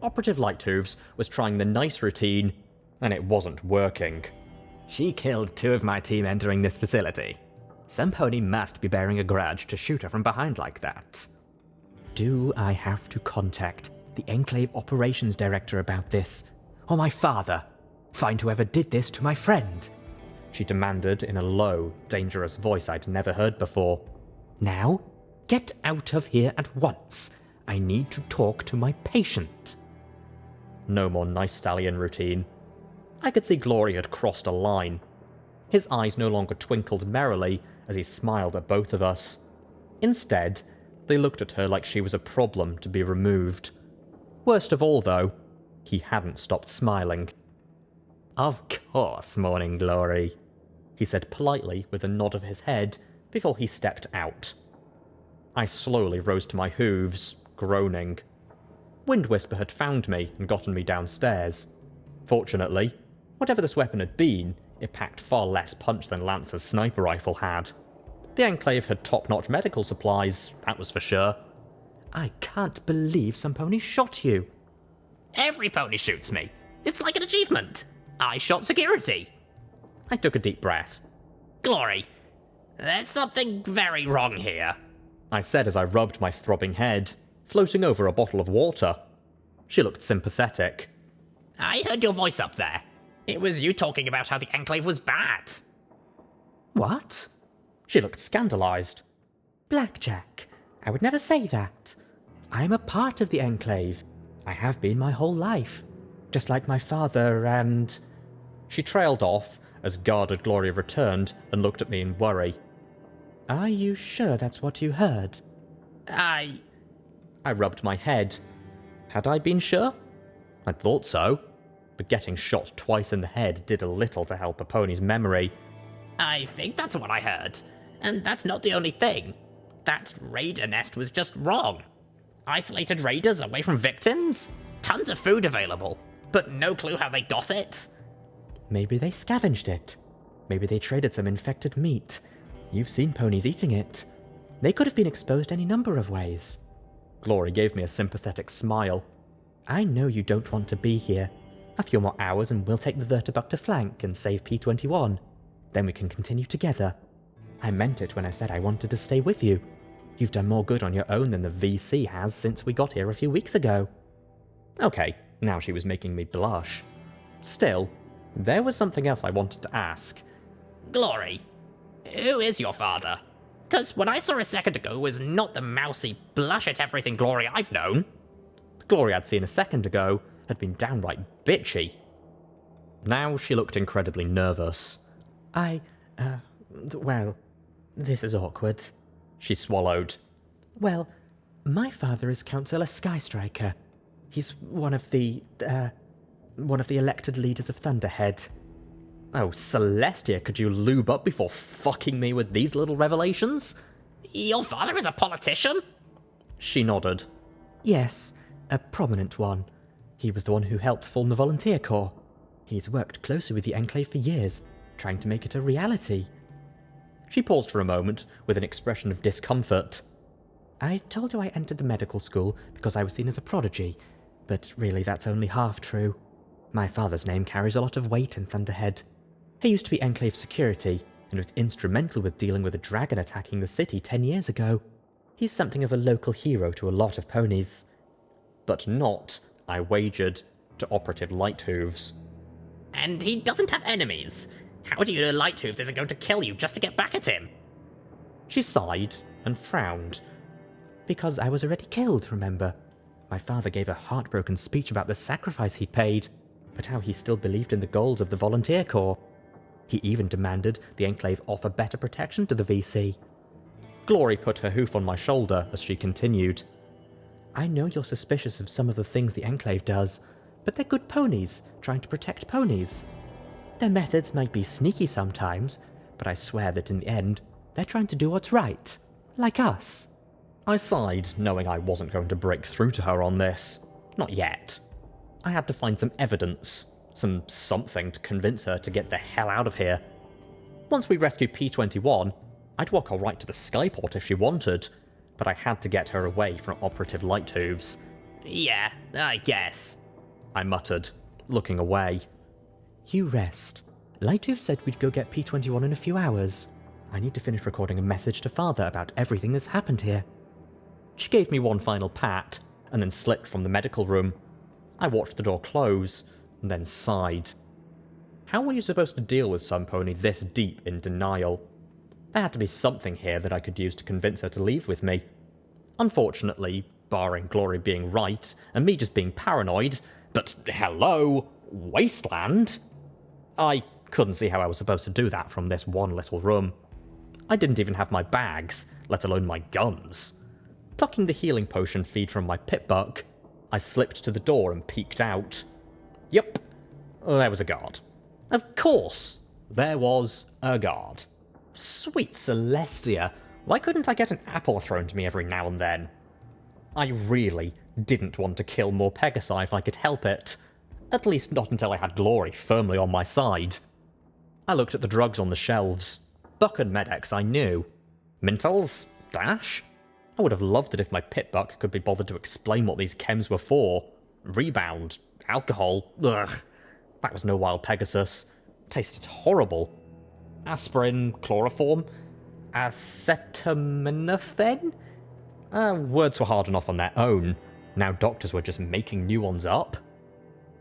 Speaker 1: Operative Lighthooves was trying the nice routine, and it wasn't working.
Speaker 4: She killed 2 of my team entering this facility. Some pony must be bearing a grudge to shoot her from behind like that. Do I have to contact the Enclave Operations Director about this? Or my father? Find whoever did this to my friend?
Speaker 1: She demanded in a low, dangerous voice I'd never heard before.
Speaker 4: Now?
Speaker 1: Get out of here at once. I need to talk to my patient. No more nice stallion routine. I could see Glory had crossed a line. His eyes no longer twinkled merrily as he smiled at both of us. Instead, they looked at her like she was a problem to be removed. Worst of all, though, he hadn't stopped smiling. Of course, Morning Glory, he said politely with a nod of his head before he stepped out. I slowly rose to my hooves, groaning. Wind Whisper had found me and gotten me downstairs. Fortunately, whatever this weapon had been, it packed far less punch than Lance's sniper rifle had. The Enclave had top-notch medical supplies, that was for sure. I can't believe some pony shot you.
Speaker 3: Every pony shoots me. It's like an achievement. I shot security.
Speaker 1: I took a deep breath.
Speaker 3: Glory, there's something very wrong here.
Speaker 1: I said as I rubbed my throbbing head, floating over a bottle of water. She looked sympathetic.
Speaker 3: I heard your voice up there. It was you talking about how the Enclave was bad.
Speaker 1: What? She looked scandalized. Blackjack, I would never say that. I'm a part of the Enclave. I have been my whole life. Just like my father and... She trailed off as guarded Glory returned and looked at me in worry. Are you sure that's what you heard? I rubbed my head. Had I been sure? I thought so. But getting shot twice in the head did a little to help a pony's memory.
Speaker 3: I think that's what I heard. And that's not the only thing. That raider nest was just wrong. Isolated raiders away from victims? Tons of food available, but no clue how they got it.
Speaker 1: Maybe they scavenged it. Maybe they traded some infected meat. You've seen ponies eating it. They could have been exposed any number of ways. Glory gave me a sympathetic smile. I know you don't want to be here. A few more hours and we'll take the vertebuck to flank and save P21. Then we can continue together. I meant it when I said I wanted to stay with you. You've done more good on your own than the VC has since we got here a few weeks ago. Okay, now she was making me blush. Still, there was something else I wanted to ask.
Speaker 3: Glory, who is your father? Because what I saw a second ago was not the mousy, blush-at-everything Glory I've known.
Speaker 1: The Glory I'd seen a second ago had been downright bitchy. Now she looked incredibly nervous. Well, this is awkward. She swallowed. Well, my father is Councillor Skystriker. He's one of the elected leaders of Thunderhead. Oh, Celestia, could you lube up before fucking me with these little revelations?
Speaker 3: Your father is a politician?
Speaker 1: She nodded. Yes, a prominent one. He was the one who helped form the Volunteer Corps. He's worked closely with the Enclave for years, trying to make it a reality. She paused for a moment with an expression of discomfort. I told you I entered the medical school because I was seen as a prodigy, but really that's only half true. My father's name carries a lot of weight in Thunderhead. He used to be Enclave security, and was instrumental with dealing with a dragon attacking the city 10 years ago. He's something of a local hero to a lot of ponies. But not, I wagered, to Operative Lighthooves.
Speaker 3: And he doesn't have enemies. How do you know Lighthooves isn't going to kill you just to get back at him?
Speaker 1: She sighed and frowned. Because I was already killed, remember? My father gave a heartbroken speech about the sacrifice he paid, but how he still believed in the goals of the Volunteer Corps. He even demanded the Enclave offer better protection to the VC. Glory put her hoof on my shoulder as she continued. I know you're suspicious of some of the things the Enclave does, but they're good ponies, trying to protect ponies. Their methods might be sneaky sometimes, but I swear that in the end, they're trying to do what's right. Like us. I sighed, knowing I wasn't going to break through to her on this. Not yet. I had to find some evidence, something to convince her to get the hell out of here. Once we rescued P21, I'd walk her right to the skyport if she wanted, but I had to get her away from Operative Lighthooves.
Speaker 3: Yeah, I guess,
Speaker 1: I muttered, looking away. You rest. Lighthooves said we'd go get P21 in a few hours. I need to finish recording a message to Father about everything that's happened here. She gave me one final pat, and then slipped from the medical room. I watched the door close, and then sighed. How were you supposed to deal with some pony this deep in denial? There had to be something here that I could use to convince her to leave with me, Unfortunately, barring Glory being right and me just being paranoid, but hello, wasteland? I couldn't see how I was supposed to do that from this one little room. I didn't even have my bags, let alone my guns. Plucking the healing potion feed from my pitbuck, I slipped to the door and peeked out. Yup, there was a guard. Of course, there was a guard. Sweet Celestia, why couldn't I get an apple thrown to me every now and then? I really didn't want to kill more Pegasi if I could help it. At least not until I had Glory firmly on my side. I looked at the drugs on the shelves. Buck and Medex I knew. Mintels? Dash? I would have loved it if my pitbuck could be bothered to explain what these chems were for. Rebound. Alcohol. Ugh. That was no wild Pegasus. Tasted horrible. Aspirin. Chloroform. Acetaminophen? Words were hard enough on their own. Now doctors were just making new ones up.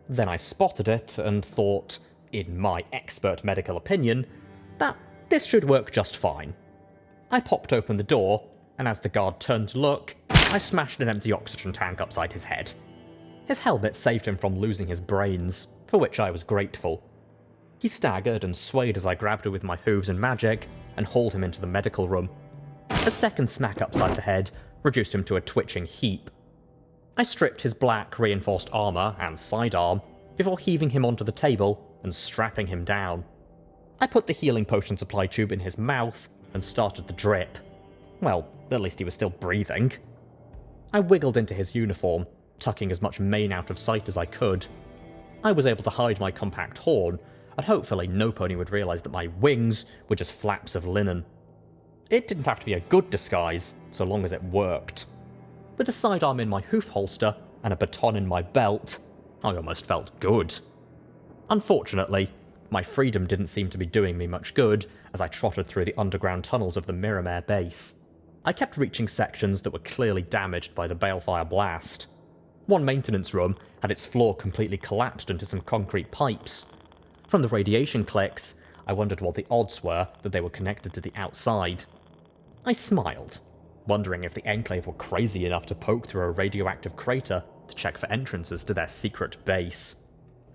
Speaker 1: Then I spotted it and thought, in my expert medical opinion, that this should work just fine. I popped open the door, and as the guard turned to look, I smashed an empty oxygen tank upside his head. His helmet saved him from losing his brains, for which I was grateful. He staggered and swayed as I grabbed her with my hooves and magic and hauled him into the medical room. A second smack upside the head reduced him to a twitching heap. I stripped his black reinforced armor and sidearm before heaving him onto the table and strapping him down. I put the healing potion supply tube in his mouth and started the drip. Well, at least he was still breathing. I wiggled into his uniform, tucking as much mane out of sight as I could. I was able to hide my compact horn, and hopefully no pony would realise that my wings were just flaps of linen. It didn't have to be a good disguise, so long as it worked. With a sidearm in my hoof holster and a baton in my belt, I almost felt good. Unfortunately, my freedom didn't seem to be doing me much good as I trotted through the underground tunnels of the Mirrormare base. I kept reaching sections that were clearly damaged by the balefire blast. One maintenance room had its floor completely collapsed into some concrete pipes. From the radiation clicks, I wondered what the odds were that they were connected to the outside. I smiled, wondering if the Enclave were crazy enough to poke through a radioactive crater to check for entrances to their secret base.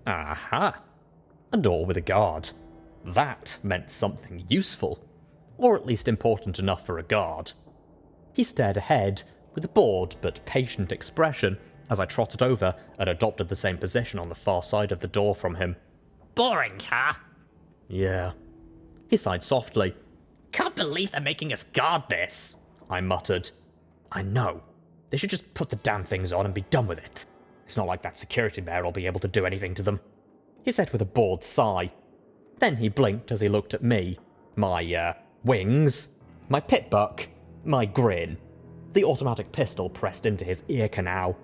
Speaker 1: Aha! A door with a guard. That meant something useful, or at least important enough for a guard. He stared ahead with a bored but patient expression as I trotted over and adopted the same position on the far side of the door from him.
Speaker 3: Boring, huh?
Speaker 1: Yeah. He sighed softly.
Speaker 3: Can't believe they're making us guard this.
Speaker 1: I muttered. I know. They should just put the damn things on and be done with it. It's not like that security bear will be able to do anything to them. He said with a bored sigh. Then he blinked as he looked at me. My, wings. My pitbuck. My grin. The automatic pistol pressed into his ear canal.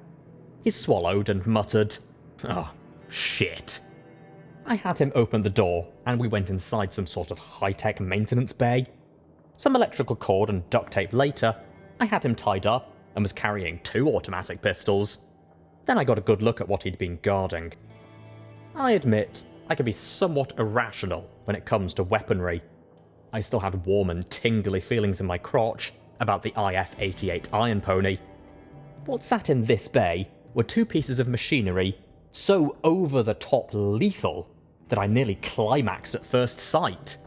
Speaker 1: He swallowed and muttered, "Oh, shit." I had him open the door, and we went inside some sort of high-tech maintenance bay. Some electrical cord and duct tape later, I had him tied up and was carrying 2 automatic pistols. Then I got a good look at what he'd been guarding. I admit, I can be somewhat irrational when it comes to weaponry. I still had warm and tingly feelings in my crotch about the IF-88 Iron Pony. What sat in this bay were 2 pieces of machinery so over-the-top lethal that I nearly climaxed at first sight.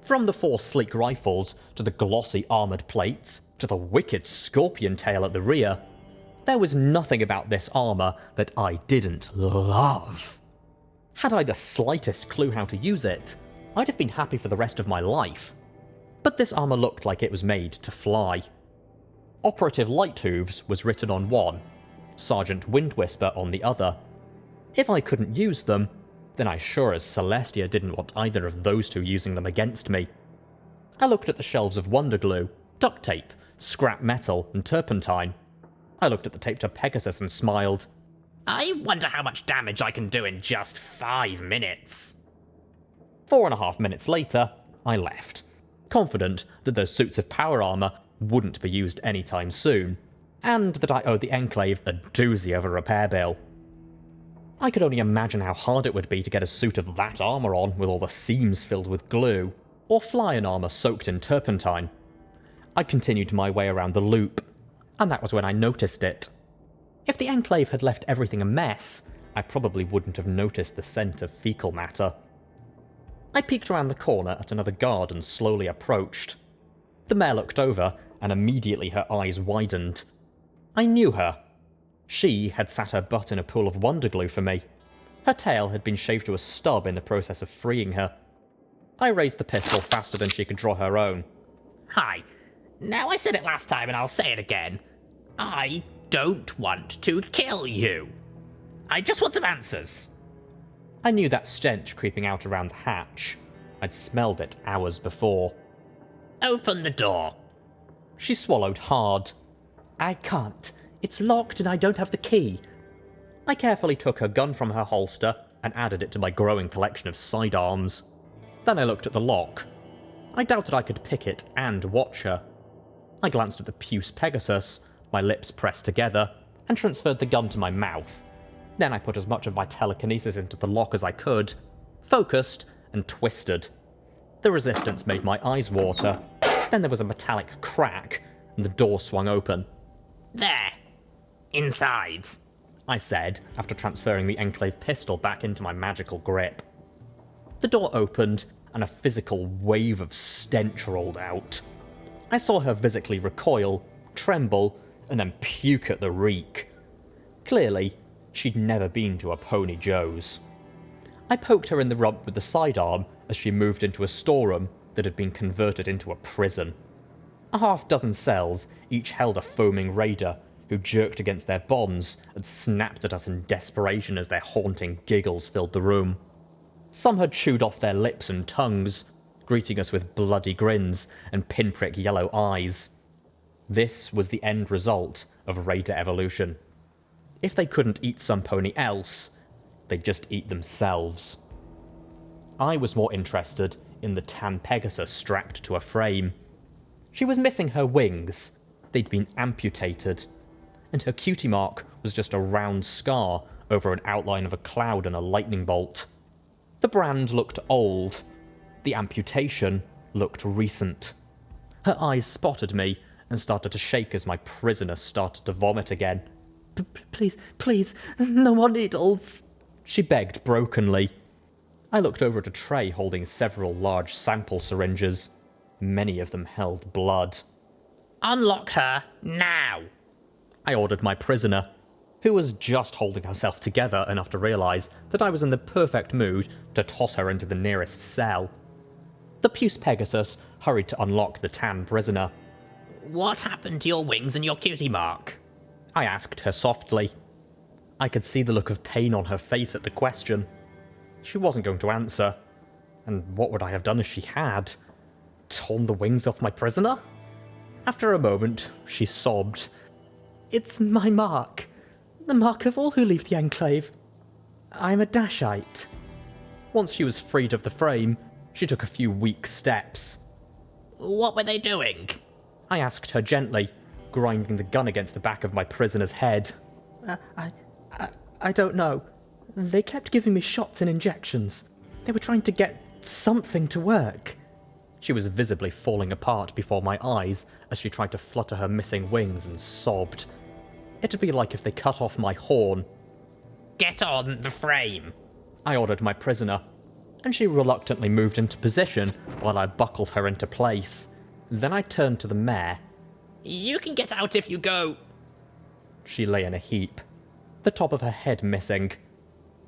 Speaker 1: From the 4 sleek rifles, to the glossy armoured plates, to the wicked scorpion tail at the rear, there was nothing about this armour that I didn't love. Had I the slightest clue how to use it, I'd have been happy for the rest of my life. But this armour looked like it was made to fly. Operative Lighthooves was written on one, Sergeant Windwhisper on the other. If I couldn't use them, then I sure as Celestia didn't want either of those 2 using them against me. I looked at the shelves of wonder glue, duct tape, scrap metal, and turpentine. I looked at the taped up Pegasus and smiled.
Speaker 3: I wonder how much damage I can do in just 5 minutes.
Speaker 1: 4.5 minutes later, I left, confident that those suits of power armour wouldn't be used anytime soon, and that I owed the Enclave a doozy of a repair bill. I could only imagine how hard it would be to get a suit of that armour on with all the seams filled with glue, or fly an armour soaked in turpentine. I continued my way around the loop. And that was when I noticed it. If the Enclave had left everything a mess, I probably wouldn't have noticed the scent of fecal matter. I peeked around the corner at another guard and slowly approached. The mare looked over, and immediately her eyes widened. I knew her. She had sat her butt in a pool of wonder glue for me. Her tail had been shaved to a stub in the process of freeing her. I raised the pistol faster than she could draw her own.
Speaker 3: Hi. Now I said it last time and I'll say it again. I don't want to kill you. I just want some answers.
Speaker 1: I knew that stench creeping out around the hatch. I'd smelled it hours before.
Speaker 3: Open the door.
Speaker 1: She swallowed hard.
Speaker 4: I can't. It's locked and I don't have the key.
Speaker 1: I carefully took her gun from her holster and added it to my growing collection of sidearms. Then I looked at the lock. I doubted I could pick it and watch her. I glanced at the Puce Pegasus, my lips pressed together, and transferred the gun to my mouth. Then I put as much of my telekinesis into the lock as I could, focused, and twisted. The resistance made my eyes water. Then there was a metallic crack, and the door swung open.
Speaker 3: There. Inside.
Speaker 1: I said, after transferring the Enclave pistol back into my magical grip. The door opened, and a physical wave of stench rolled out. I saw her physically recoil, tremble, and then puke at the reek. Clearly, she'd never been to a Pony Joe's. I poked her in the rump with the sidearm as she moved into a storeroom that had been converted into a prison. A half-dozen cells each held a foaming raider who jerked against their bonds and snapped at us in desperation as their haunting giggles filled the room. Some had chewed off their lips and tongues, greeting us with bloody grins and pinprick yellow eyes. This was the end result of Raider evolution. If they couldn't eat some pony else, they'd just eat themselves. I was more interested in the tan Pegasus strapped to a frame. She was missing her wings. They'd been amputated. And her cutie mark was just a round scar over an outline of a cloud and a lightning bolt. The brand looked old. The amputation looked recent. Her eyes spotted me and started to shake as my prisoner started to vomit again.
Speaker 4: Please, no more needles,
Speaker 1: she begged brokenly. I looked over at a tray holding several large sample syringes. Many of them held blood.
Speaker 3: Unlock her now.
Speaker 1: I ordered my prisoner, who was just holding herself together enough to realise that I was in the perfect mood to toss her into the nearest cell. The Puce Pegasus hurried to unlock the tan prisoner.
Speaker 3: What happened to your wings and your cutie mark?
Speaker 1: I asked her softly. I could see the look of pain on her face at the question. She wasn't going to answer. And what would I have done if she had? Torn the wings off my prisoner? After a moment, she sobbed.
Speaker 4: It's my mark. The mark of all who leave the Enclave. I'm a Dashite.
Speaker 1: Once she was freed of the frame, she took a few weak steps.
Speaker 3: What were they doing?
Speaker 1: I asked her gently, grinding the gun against the back of my prisoner's head.
Speaker 4: I don't know. They kept giving me shots and injections. They were trying to get something to work.
Speaker 1: She was visibly falling apart before my eyes as she tried to flutter her missing wings and sobbed. It'd be like if they cut off my horn.
Speaker 3: Get on the frame,
Speaker 1: I ordered my prisoner, and she reluctantly moved into position while I buckled her into place. Then I turned to the mare.
Speaker 3: You can get out if you go.
Speaker 1: She lay in a heap, the top of her head missing.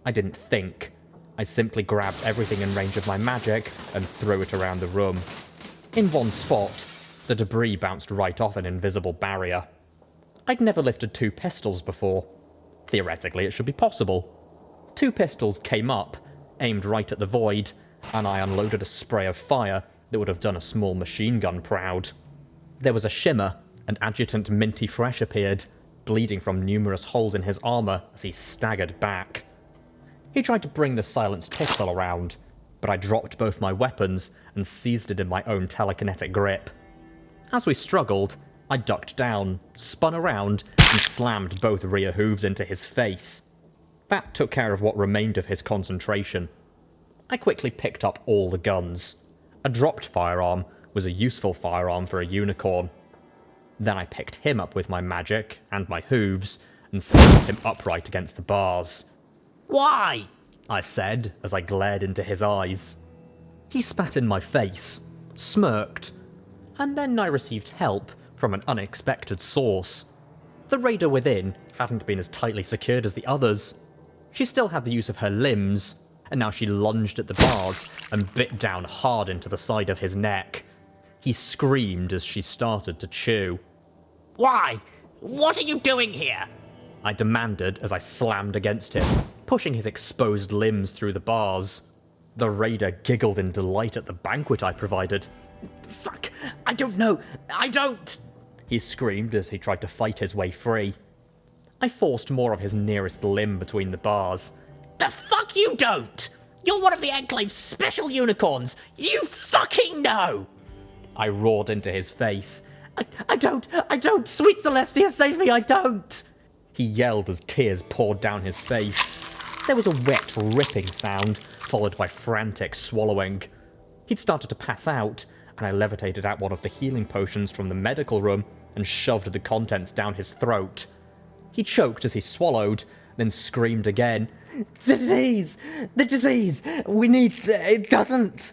Speaker 1: I didn't think. I simply grabbed everything in range of my magic and threw it around the room. In one spot, the debris bounced right off an invisible barrier. I'd never lifted 2 pistols before. Theoretically, it should be possible. 2 pistols came up, aimed right at the void, and I unloaded a spray of fire that would have done a small machine gun proud. There was a shimmer, and Adjutant Minty Fresh appeared, bleeding from numerous holes in his armor as he staggered back. He tried to bring the silenced pistol around, but I dropped both my weapons and seized it in my own telekinetic grip. As we struggled, I ducked down, spun around, and slammed both rear hooves into his face. That took care of what remained of his concentration. I quickly picked up all the guns. A dropped firearm was a useful firearm for a unicorn. Then I picked him up with my magic and my hooves and slammed him upright against the bars.
Speaker 3: Why?
Speaker 1: I said as I glared into his eyes. He spat in my face, smirked, and then I received help from an unexpected source. The raider within hadn't been as tightly secured as the others. She still had the use of her limbs, and now she lunged at the bars and bit down hard into the side of his neck. He screamed as she started to chew.
Speaker 3: Why? What are you doing here?
Speaker 1: I demanded as I slammed against him, pushing his exposed limbs through the bars. The raider giggled in delight at the banquet I provided.
Speaker 3: Fuck, I don't know, I don't...
Speaker 1: He screamed as he tried to fight his way free. I forced more of his nearest limb between the bars.
Speaker 3: The fuck you don't! You're one of the Enclave's special unicorns! You fucking know!
Speaker 1: I roared into his face.
Speaker 3: I don't! Sweet Celestia, save me, I don't!
Speaker 1: He yelled as tears poured down his face. There was a wet, ripping sound, followed by frantic swallowing. He'd started to pass out, and I levitated out one of the healing potions from the medical room and shoved the contents down his throat. He choked as he swallowed, then screamed again. The disease! The disease! We need... It doesn't...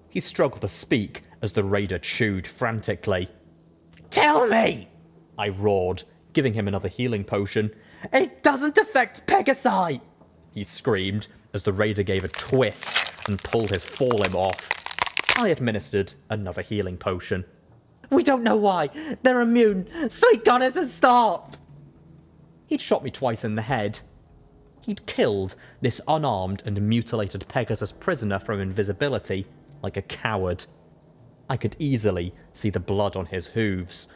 Speaker 1: He struggled to speak as the raider chewed frantically.
Speaker 3: Tell me!
Speaker 1: I roared, giving him another healing potion.
Speaker 3: It doesn't affect Pegasi!
Speaker 1: He screamed as the raider gave a twist and pulled his forelimb off. I administered another healing potion.
Speaker 3: We don't know why. They're immune. Sweet goddesses, stop!
Speaker 1: He'd shot me twice in the head. He'd killed this unarmed and mutilated Pegasus prisoner from invisibility like a coward. I could easily see the blood on his hooves.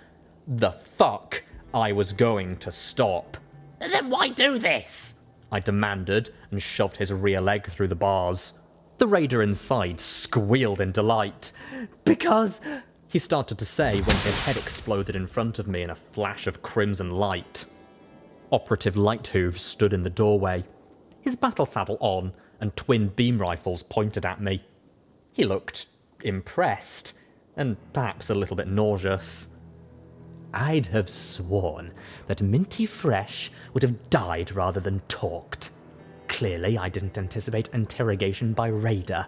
Speaker 1: The fuck I was going to stop.
Speaker 3: Then why do this?
Speaker 1: I demanded and shoved his rear leg through the bars. The raider inside squealed in delight.
Speaker 3: Because...
Speaker 1: He started to say when his head exploded in front of me in a flash of crimson light. Operative Lighthooves stood in the doorway, his battle saddle on and twin beam rifles pointed at me. He looked impressed, and perhaps a little bit nauseous. I'd have sworn that Minty Fresh would have died rather than talked. Clearly, I didn't anticipate interrogation by Raider.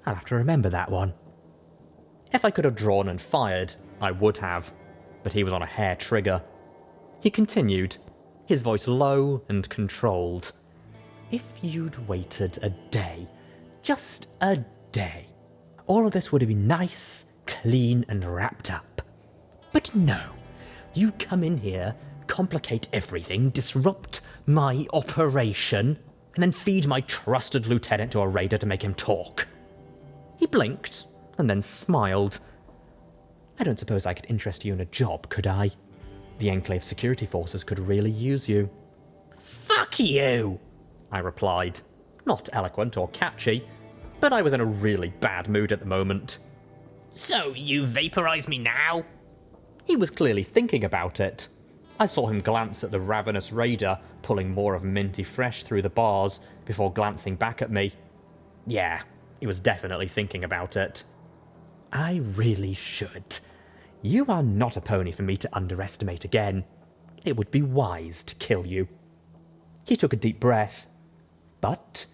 Speaker 1: I'll have to remember that one. If I could have drawn and fired, I would have, but he was on a hair trigger. He continued, his voice low and controlled. If you'd waited a day, just a day, all of this would have been nice, clean, and wrapped up. But no, you come in here, complicate everything, disrupt my operation, and then feed my trusted lieutenant to a raider to make him talk. He blinked, and then smiled. I don't suppose I could interest you in a job, could I? The Enclave security forces could really use you.
Speaker 3: Fuck you!
Speaker 1: I replied, not eloquent or catchy, but I was in a really bad mood at the moment.
Speaker 3: So you vaporize me now?
Speaker 1: He was clearly thinking about it. I saw him glance at the ravenous raider pulling more of Minty Fresh through the bars before glancing back at me. Yeah, he was definitely thinking about it. I really should. You are not a pony for me to underestimate again. It would be wise to kill you. He took a deep breath. But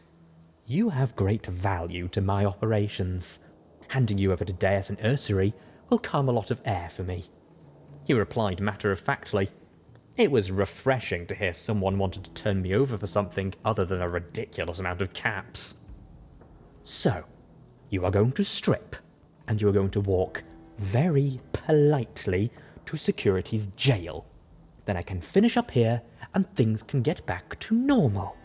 Speaker 1: you have great value to my operations. Handing you over to Deus and Ursary will calm a lot of air for me. He replied matter-of-factly. It was refreshing to hear someone wanted to turn me over for something other than a ridiculous amount of caps. So, you are going to strip, and you are going to walk very politely to security's jail. Then I can finish up here, and things can get back to normal.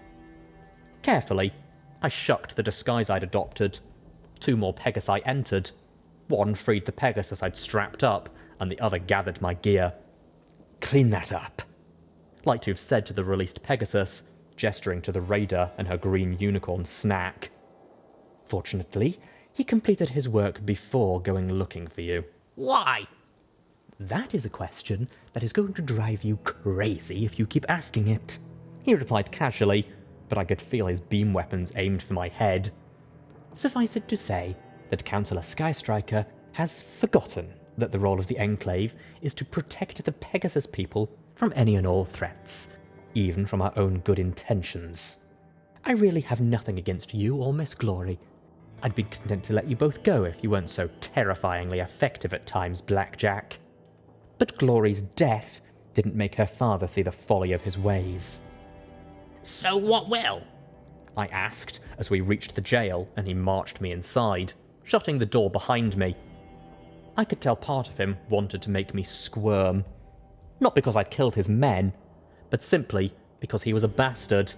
Speaker 1: Carefully, I shucked the disguise I'd adopted. 2 more Pegasi entered. One freed the Pegasus I'd strapped up, and the other gathered my gear. Clean that up, Lighthooves said to the released Pegasus, gesturing to the raider and her green unicorn snack. Fortunately, he completed his work before going looking for you.
Speaker 3: Why?
Speaker 1: That is a question that is going to drive you crazy if you keep asking it. He replied casually, but I could feel his beam weapons aimed for my head. Suffice it to say that Councillor Skystriker has forgotten that the role of the Enclave is to protect the Pegasus people from any and all threats, even from our own good intentions. I really have nothing against you or Miss Glory. I'd be content to let you both go if you weren't so terrifyingly effective at times, Blackjack. But Glory's death didn't make her father see the folly of his ways.
Speaker 3: So what will?
Speaker 1: I asked as we reached the jail and he marched me inside, shutting the door behind me. I could tell part of him wanted to make me squirm. Not because I'd killed his men, but simply because he was a bastard.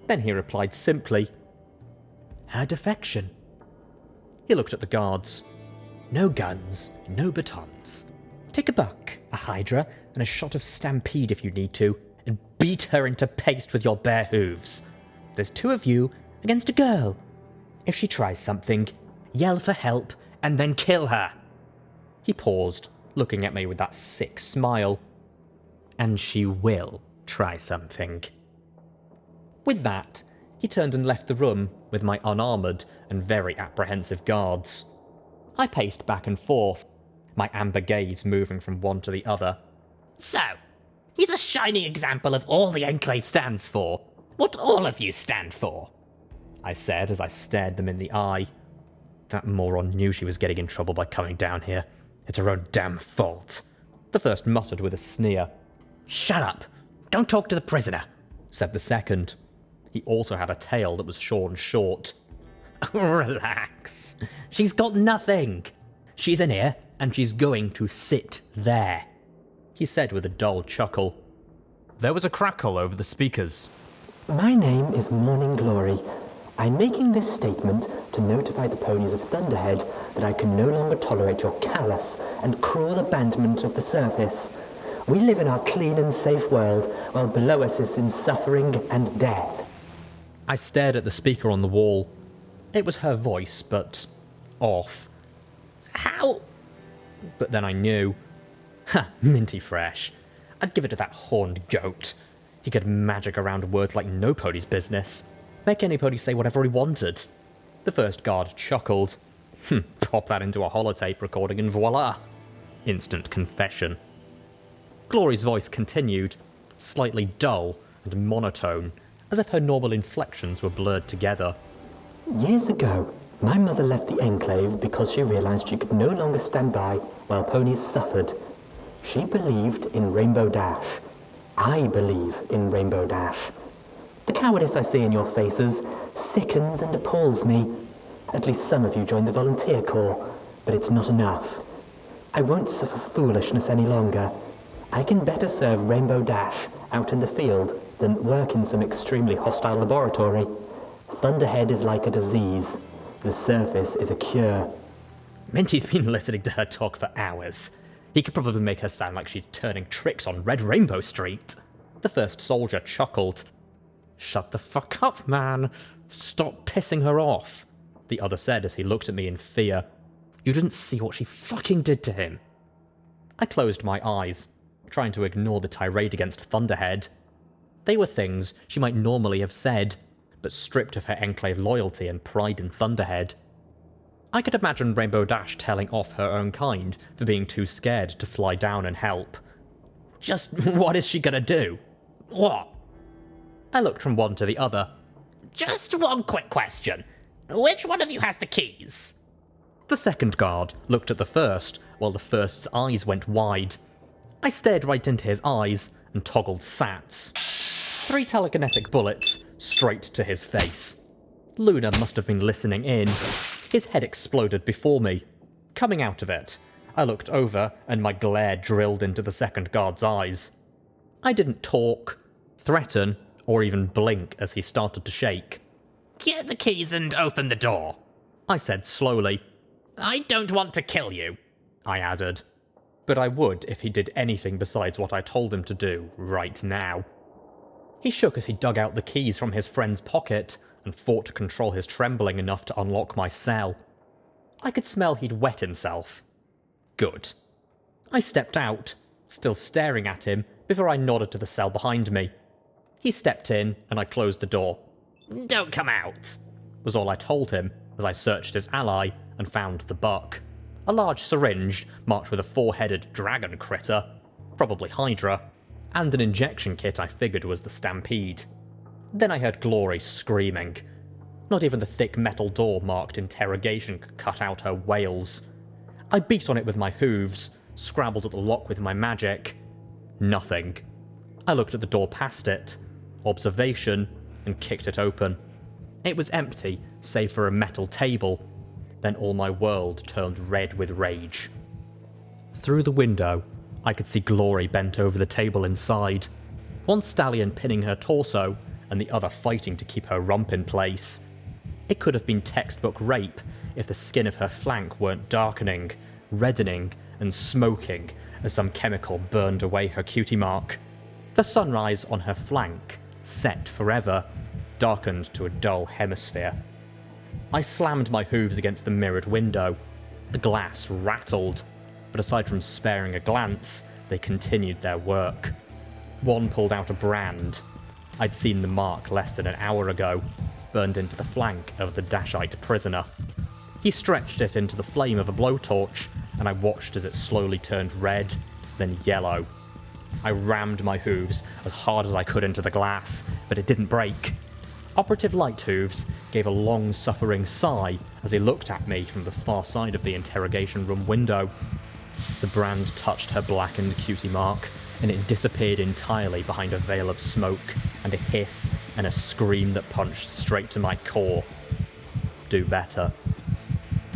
Speaker 1: Then he replied simply, "Her defection." He looked at the guards. "No guns, no batons. Take a buck, a hydra, and a shot of stampede if you need to, and beat her into paste with your bare hooves. There's 2 of you against a girl. If she tries something, yell for help, and then kill her." He paused, looking at me with that sick smile. "And she will try something." With that, he turned and left the room with my unarmoured and very apprehensive guards. I paced back and forth, my amber gaze moving from one to the other.
Speaker 3: So, he's a shining example of all the Enclave stands for. What all of you stand for.
Speaker 1: I said as I stared them in the eye. That moron knew she was getting in trouble by coming down here. It's her own damn fault. The first muttered with a sneer.
Speaker 3: "Shut up! Don't talk to the prisoner,"
Speaker 1: said the second. He also had a tail that was shorn short.
Speaker 3: "Relax. She's got nothing. She's in here, and she's going to sit there,"
Speaker 1: he said with a dull chuckle. There was a crackle over the speakers.
Speaker 5: My name is Morning Glory. I'm making this statement to notify the ponies of Thunderhead that I can no longer tolerate your callous and cruel abandonment of the surface. We live in our clean and safe world, while below us is in suffering and death.
Speaker 1: I stared at the speaker on the wall. It was her voice, but off.
Speaker 3: "How?"
Speaker 1: But then I knew. Ha, minty fresh. I'd give it to that horned goat. He could magic around words like no pony's business. Make any pony say whatever he wanted. The first guard chuckled. Pop that into a holotape recording and voila. Instant confession. Glory's voice continued, slightly dull and monotone, as if her normal inflections were blurred together.
Speaker 5: Years ago, my mother left the Enclave because she realized she could no longer stand by while ponies suffered. She believed in Rainbow Dash. I believe in Rainbow Dash. The cowardice I see in your faces sickens and appalls me. At least some of you joined the volunteer corps, but it's not enough. I won't suffer foolishness any longer. I can better serve Rainbow Dash out in the field than work in some extremely hostile laboratory. Thunderhead is like a disease. The surface is a cure.
Speaker 1: Minty's been listening to her talk for hours. He could probably make her sound like she's turning tricks on Red Rainbow Street. The first soldier chuckled. "Shut the fuck up, man. Stop pissing her off," the other said as he looked at me in fear. "You didn't see what she fucking did to him." I closed my eyes, trying to ignore the tirade against Thunderhead. They were things she might normally have said, but stripped of her Enclave loyalty and pride in Thunderhead. I could imagine Rainbow Dash telling off her own kind for being too scared to fly down and help.
Speaker 3: "Just what is she gonna do? What?"
Speaker 1: I looked from one to the other.
Speaker 3: "Just one quick question. Which one of you has the keys?"
Speaker 1: The second guard looked at the first, while the first's eyes went wide. I stared right into his eyes and toggled sats. 3 telekinetic bullets straight to his face. Luna must have been listening in. His head exploded before me. Coming out of it, I looked over and my glare drilled into the second guard's eyes. I didn't talk, threaten, or even blink as he started to shake.
Speaker 3: "Get the keys and open the door,"
Speaker 1: I said slowly.
Speaker 3: "I don't want to kill you,"
Speaker 1: I added. But I would if he did anything besides what I told him to do right now. He shook as he dug out the keys from his friend's pocket and fought to control his trembling enough to unlock my cell. I could smell he'd wet himself. Good. I stepped out, still staring at him, before I nodded to the cell behind me. He stepped in, and I closed the door.
Speaker 3: "Don't come out,"
Speaker 1: was all I told him as I searched his ally and found the buck. a large syringe marked with a four-headed dragon critter, probably Hydra, and an injection kit I figured was the Stampede. Then I heard Glory screaming. Not even the thick metal door marked interrogation could cut out her wails. I beat on it with my hooves, scrabbled at the lock with my magic. Nothing. I looked at the door past it, observation, and kicked it open. It was empty, save for a metal table. Then all my world turned red with rage. Through the window, I could see Glory bent over the table inside, one stallion pinning her torso and the other fighting to keep her rump in place. It could have been textbook rape if the skin of her flank weren't darkening, reddening, and smoking as some chemical burned away her cutie mark. The sunrise on her flank, set forever, darkened to a dull hemisphere. I slammed my hooves against the mirrored window. The glass rattled, but aside from sparing a glance, they continued their work. One pulled out a brand. I'd seen the mark less than an hour ago, burned into the flank of the Dashite prisoner. He stretched it into the flame of a blowtorch, and I watched as it slowly turned red, then yellow. I rammed my hooves as hard as I could into the glass, but it didn't break. Operative Lighthooves gave a long-suffering sigh as he looked at me from the far side of the interrogation room window. The brand touched her blackened cutie mark, and it disappeared entirely behind a veil of smoke, and a hiss and a scream that punched straight to my core. Do better.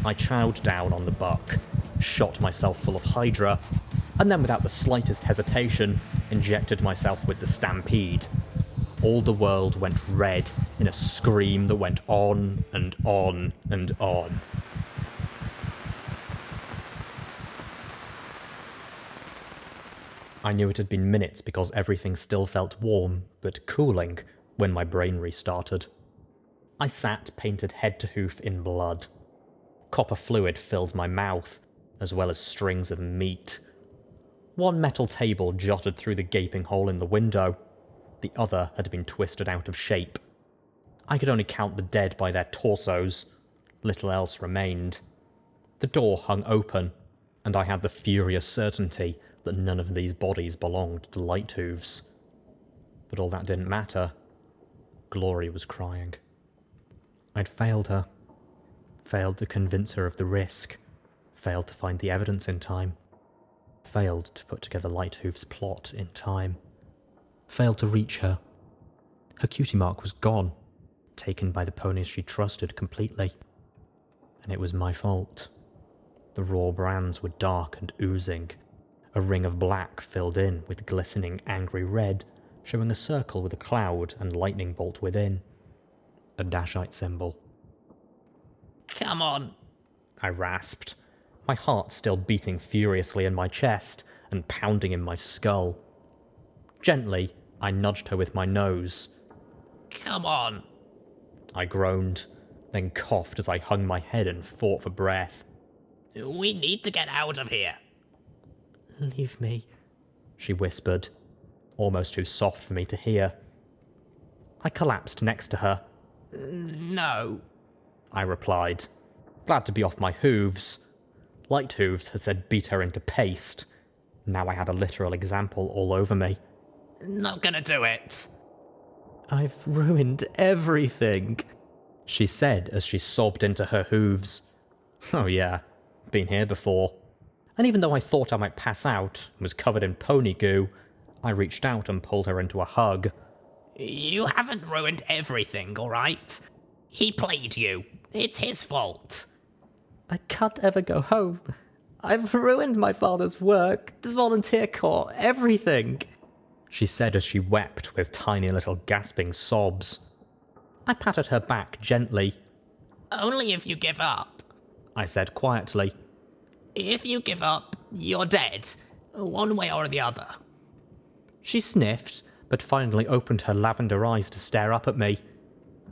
Speaker 1: I chowed down on the buck, shot myself full of Hydra, and then without the slightest hesitation, injected myself with the Stampede. All the world went red in a scream that went on and on and on. I knew it had been minutes because everything still felt warm, but cooling, when my brain restarted. I sat painted head to hoof in blood. Copper fluid filled my mouth, as well as strings of meat. One metal table jutted through the gaping hole in the window. The other had been twisted out of shape. I could only count the dead by their torsos. Little else remained. The door hung open, and I had the furious certainty that none of these bodies belonged to Lighthooves. But all that didn't matter. Glory was crying. I'd failed her. Failed to convince her of the risk. Failed to find the evidence in time. Failed to put together Lighthooves' plot in time. Failed to reach her. Her cutie mark was gone, taken by the ponies she trusted completely. And it was my fault. The raw brands were dark and oozing. A ring of black filled in with glistening angry red, showing a circle with a cloud and lightning bolt within. A Dashite symbol.
Speaker 3: Come on,
Speaker 1: I rasped, my heart still beating furiously in my chest and pounding in my skull. Gently, I nudged her with my nose.
Speaker 3: come on.
Speaker 1: I groaned, then coughed as I hung my head and fought for breath.
Speaker 3: We need to get out of here.
Speaker 1: Leave me, she whispered, almost too soft for me to hear. I collapsed next to her.
Speaker 3: No.
Speaker 1: I replied, glad to be off my hooves. Lighthooves had said beat her into paste. Now I had a literal example all over me.
Speaker 3: Not gonna do it.
Speaker 1: I've ruined everything, she said as she sobbed into her hooves. Oh yeah, been here before. And even though I thought I might pass out and was covered in pony goo, I reached out and pulled her into a hug.
Speaker 3: You haven't ruined everything, alright? He played you. It's his fault.
Speaker 1: I can't ever go home. I've ruined my father's work, the volunteer corps, everything, she said as she wept with tiny little gasping sobs. I patted her back gently.
Speaker 3: Only if you give up.
Speaker 1: I said quietly.
Speaker 3: If you give up, you're dead. One way or the other.
Speaker 1: She sniffed, but finally opened her lavender eyes to stare up at me.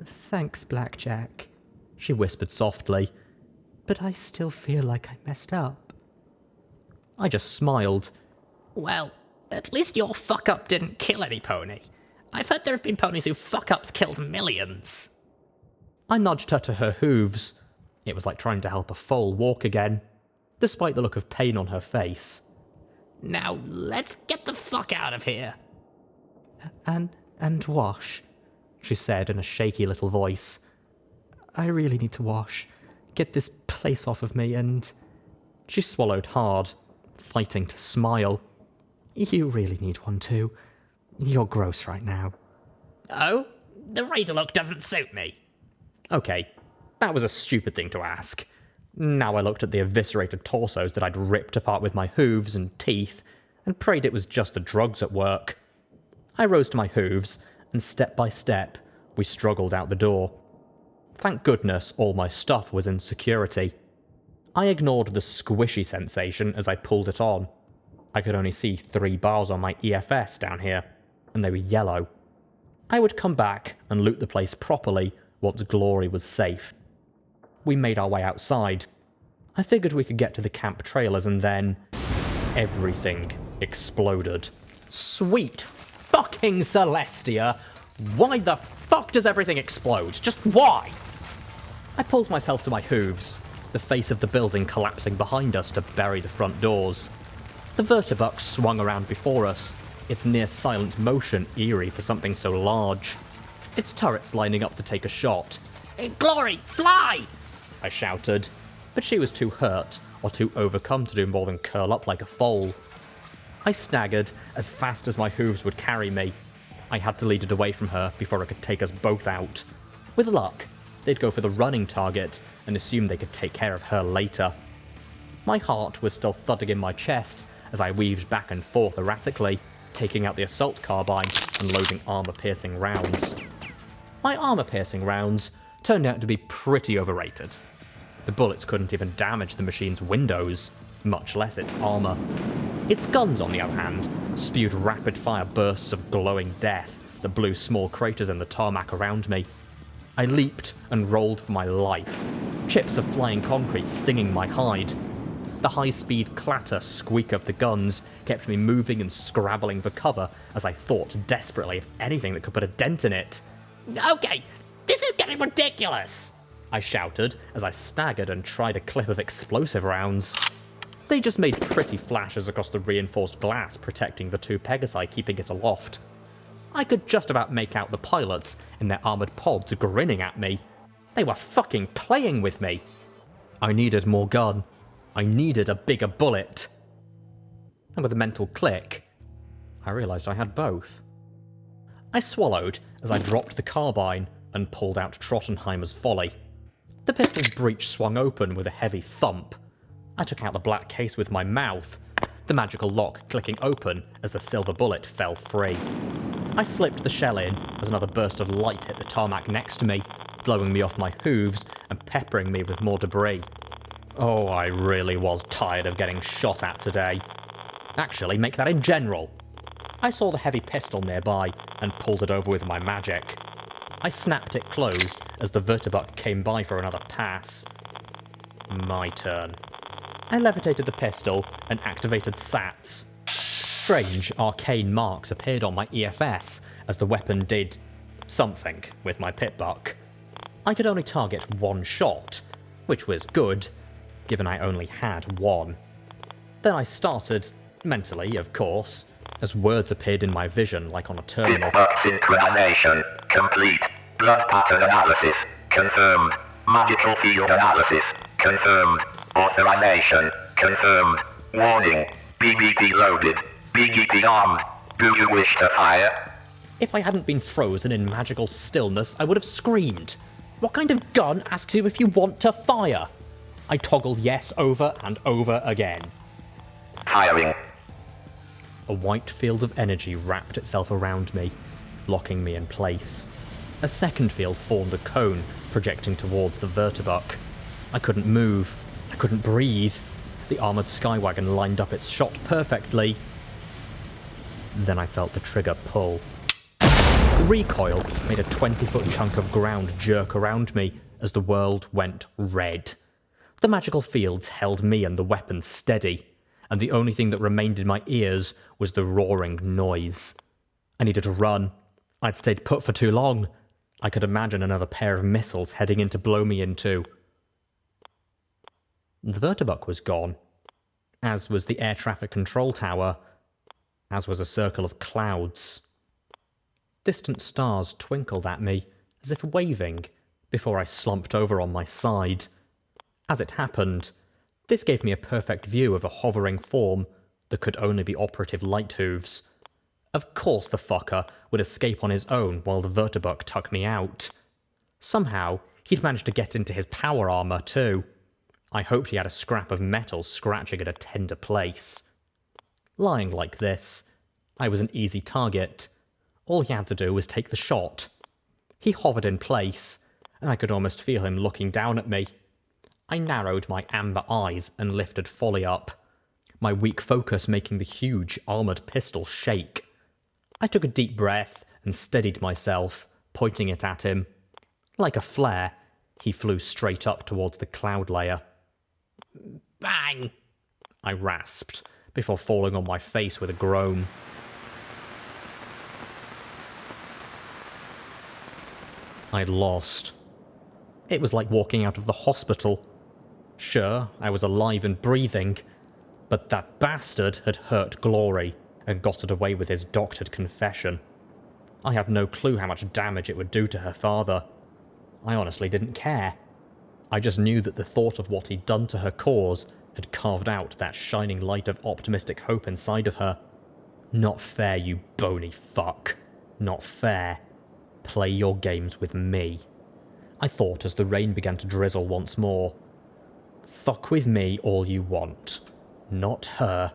Speaker 1: Thanks, Blackjack, she whispered softly. But I still feel like I messed up. I just smiled.
Speaker 3: Well, at least your fuck-up didn't kill any pony. I've heard there have been ponies who fuck-ups killed millions.
Speaker 1: I nudged her to her hooves. It was like trying to help a foal walk again. despite the look of pain on her face.
Speaker 3: Now, let's get the fuck out of here.
Speaker 4: And wash, she said in a shaky little voice. I really need to wash. Get this place off of me and...
Speaker 1: She swallowed hard, fighting to smile.
Speaker 4: You really need one too. You're gross right now.
Speaker 3: Oh? The Raider look doesn't suit me.
Speaker 1: Okay, that was a stupid thing to ask. Now I looked at the eviscerated torsos that I'd ripped apart with my hooves and teeth, and prayed it was just the drugs at work. I rose to my hooves, and step by step, we struggled out the door. Thank goodness all my stuff was in security. I ignored the squishy sensation as I pulled it on. I could only see 3 bars on my EFS down here, and they were yellow. I would come back and loot the place properly once Glory was safe. We made our way outside. I figured we could get to the camp trailers and then... everything exploded. Sweet fucking Celestia! Why the fuck does everything explode? Just why? I pulled myself to my hooves, the face of the building collapsing behind us to bury the front doors. The vertibuck swung around before us, its near-silent motion eerie for something so large. Its turrets lining up to take a shot.
Speaker 3: Glory, fly!
Speaker 1: I shouted, but she was too hurt or too overcome to do more than curl up like a foal. I staggered as fast as my hooves would carry me. I had to lead it away from her before it could take us both out. With luck, they'd go for the running target and assume they could take care of her later. My heart was still thudding in my chest as I weaved back and forth erratically, taking out the assault carbine and loading armor-piercing rounds. My armor-piercing rounds turned out to be pretty overrated. The bullets couldn't even damage the machine's windows, much less its armor. Its guns, on the other hand, spewed rapid-fire bursts of glowing death that blew small craters in the tarmac around me. I leaped and rolled for my life, chips of flying concrete stinging my hide. The high-speed clatter squeak of the guns kept me moving and scrabbling for cover as I thought desperately of anything that could put a dent in it.
Speaker 3: Okay, this is getting ridiculous!
Speaker 1: I shouted as I staggered and tried a clip of explosive rounds. They just made pretty flashes across the reinforced glass protecting the 2 Pegasi, keeping it aloft. I could just about make out the pilots in their armoured pods grinning at me. They were fucking playing with me. I needed more gun. I needed a bigger bullet. And with a mental click, I realised I had both. I swallowed as I dropped the carbine and pulled out Trottenheimer's volley. The pistol's breech swung open with a heavy thump. I took out the black case with my mouth, the magical lock clicking open as the silver bullet fell free. I slipped the shell in as another burst of light hit the tarmac next to me, blowing me off my hooves and peppering me with more debris. Oh, I really was tired of getting shot at today. Actually, make that in general. I saw the heavy pistol nearby and pulled it over with my magic. I snapped it closed as the vertibuck came by for another pass. My turn. I levitated the pistol and activated SATs. Strange, arcane marks appeared on my EFS as the weapon did something with my pitbuck. I could only target 1 shot, which was good, given I only had 1. Then I started, mentally of course, as words appeared in my vision like on a terminal.
Speaker 7: Pitbuck synchronization complete. Blood pattern analysis confirmed. Magical field analysis confirmed. Authorization confirmed. Warning, BBP loaded. BGP armed. Do you wish to fire?
Speaker 1: If I hadn't been frozen in magical stillness, I would have screamed. What kind of gun asks you if you want to fire? I toggled yes over and over again.
Speaker 7: Firing.
Speaker 1: A white field of energy wrapped itself around me, locking me in place. A second field formed a cone, projecting towards the vertibuck. I couldn't move. I couldn't breathe. The armoured skywagon lined up its shot perfectly. Then I felt the trigger pull. The recoil made a 20-foot chunk of ground jerk around me as the world went red. The magical fields held me and the weapon steady, and the only thing that remained in my ears was the roaring noise. I needed to run. I'd stayed put for too long. I could imagine another pair of missiles heading in to blow me in too. The vertibuck was gone. as was the air traffic control tower, as was a circle of clouds. Distant stars twinkled at me, as if waving, before I slumped over on my side. As it happened, this gave me a perfect view of a hovering form that could only be Operative Lighthooves. Of course the fucker would escape on his own while the vertibug took me out. Somehow, he'd managed to get into his power armor too. I hoped he had a scrap of metal scratching at a tender place. Lying like this, I was an easy target. All he had to do was take the shot. He hovered in place, and I could almost feel him looking down at me. I narrowed my amber eyes and lifted Folly up, my weak focus making the huge armoured pistol shake. I took a deep breath and steadied myself, pointing it at him. Like a flare, he flew straight up towards the cloud layer.
Speaker 3: Bang!
Speaker 1: I rasped, before falling on my face with a groan. I'd lost. It was like walking out of the hospital. Sure, I was alive and breathing, but that bastard had hurt Glory and got it away with his doctored confession. I had no clue how much damage it would do to her father. I honestly didn't care. I just knew that the thought of what he'd done to her cause had carved out that shining light of optimistic hope inside of her. Not fair, you bony fuck. Not fair. Play your games with me, I thought as the rain began to drizzle once more. Fuck with me all you want. Not her.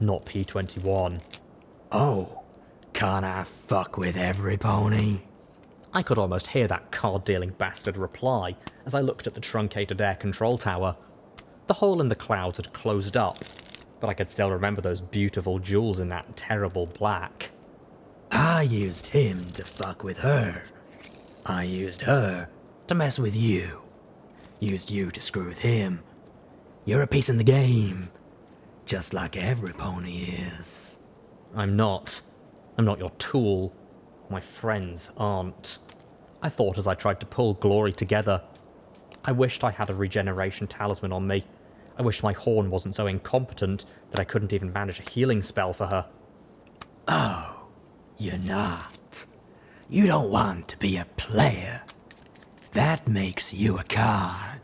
Speaker 1: Not P21.
Speaker 4: Oh, can't I fuck with every pony?
Speaker 1: I could almost hear that card-dealing bastard reply as I looked at the truncated air control tower. The hole in the clouds had closed up, but I could still remember those beautiful jewels in that terrible black.
Speaker 4: I used him to fuck with her. I used her to mess with you. Used you to screw with him. You're a piece in the game, just like every pony is.
Speaker 1: I'm not your tool. My friends aren't. I thought as I tried to pull Glory together. I wished I had a regeneration talisman on me. I wished my horn wasn't so incompetent that I couldn't even manage a healing spell for her.
Speaker 4: Oh, you're not. You don't want to be a player. That makes you a card.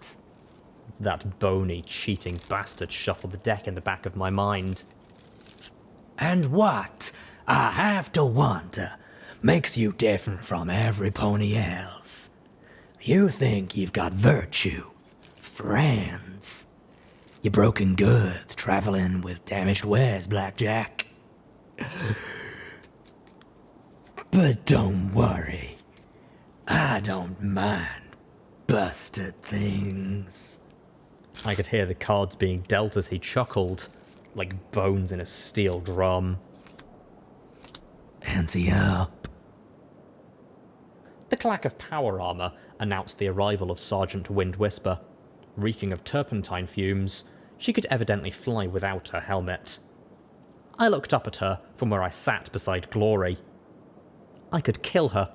Speaker 1: That bony, cheating bastard shuffled the deck in the back of my mind.
Speaker 4: And what, I have to wonder, makes you different from every pony else? You think you've got virtue, friends. You're broken goods traveling with damaged wares, Blackjack. But don't worry, I don't mind busted things.
Speaker 1: I could hear the cards being dealt as he chuckled, like bones in a steel drum.
Speaker 4: Ante up.
Speaker 1: The clack of power armor announced the arrival of Sergeant Wind Whisper. Reeking of turpentine fumes, she could evidently fly without her helmet. I looked up at her from where I sat beside Glory. I could kill her.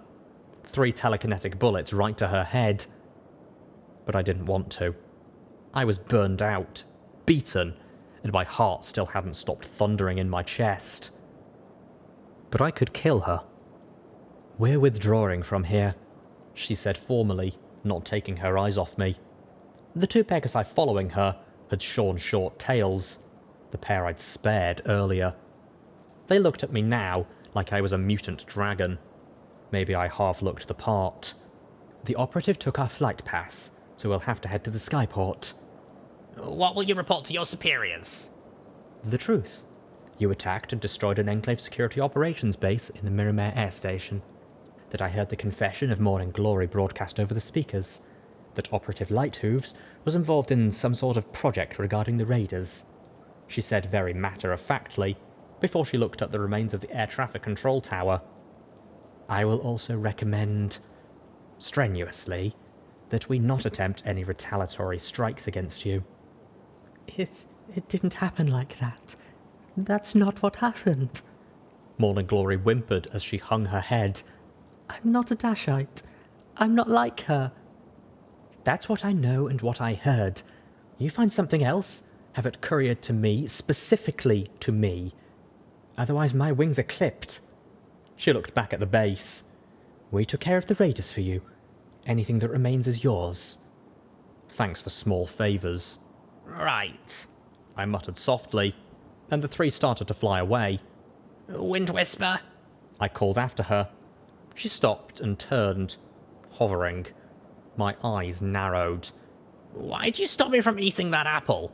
Speaker 1: 3 telekinetic bullets right to her head. But I didn't want to. I was burned out, beaten, and my heart still hadn't stopped thundering in my chest. But I could kill her. We're withdrawing from here, she said formally, not taking her eyes off me. The 2 Pegasi following her had shorn short tails, the pair I'd spared earlier. They looked at me now like I was a mutant dragon. Maybe I half looked the part. The operative took our flight pass, so we'll have to head to the skyport.
Speaker 3: What will you report to your superiors?
Speaker 1: The truth. You attacked and destroyed an Enclave security operations base in the Miramare Air Station. That I heard the confession of Morning Glory broadcast over the speakers. That Operative Lighthooves was involved in some sort of project regarding the raiders. She said very matter-of-factly, before she looked at the remains of the air traffic control tower. I will also recommend, strenuously, that we not attempt any retaliatory strikes against you.
Speaker 4: It didn't happen like that. That's not what happened.
Speaker 1: Morning Glory whimpered as she hung her head.
Speaker 4: I'm not a Dashite. I'm not like her.
Speaker 1: That's what I know and what I heard. You find something else,
Speaker 4: have it couriered to me, specifically to me. Otherwise my wings are clipped.
Speaker 1: She looked back at the base.
Speaker 4: We took care of the raiders for you. Anything that remains is yours.
Speaker 1: Thanks for small favours.
Speaker 3: Right.
Speaker 1: I muttered softly, and the three started to fly away.
Speaker 3: Wind Whisper?
Speaker 1: I called after her. She stopped and turned, hovering. My eyes narrowed.
Speaker 3: Why'd you stop me from eating that apple?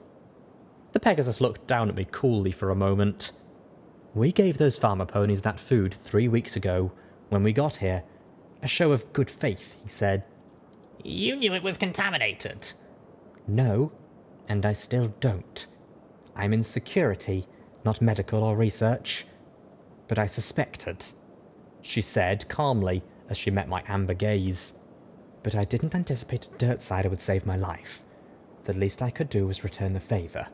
Speaker 1: The Pegasus looked down at me coolly for a moment.
Speaker 4: We gave those farmer ponies that food 3 weeks ago, when we got here. A show of good faith, he said.
Speaker 3: You knew it was contaminated.
Speaker 4: No, and I still don't. I'm in security, not medical or research. But I suspected, she said calmly as she met my amber gaze. But I didn't anticipate a dirt cider would save my life. The least I could do was return the favour.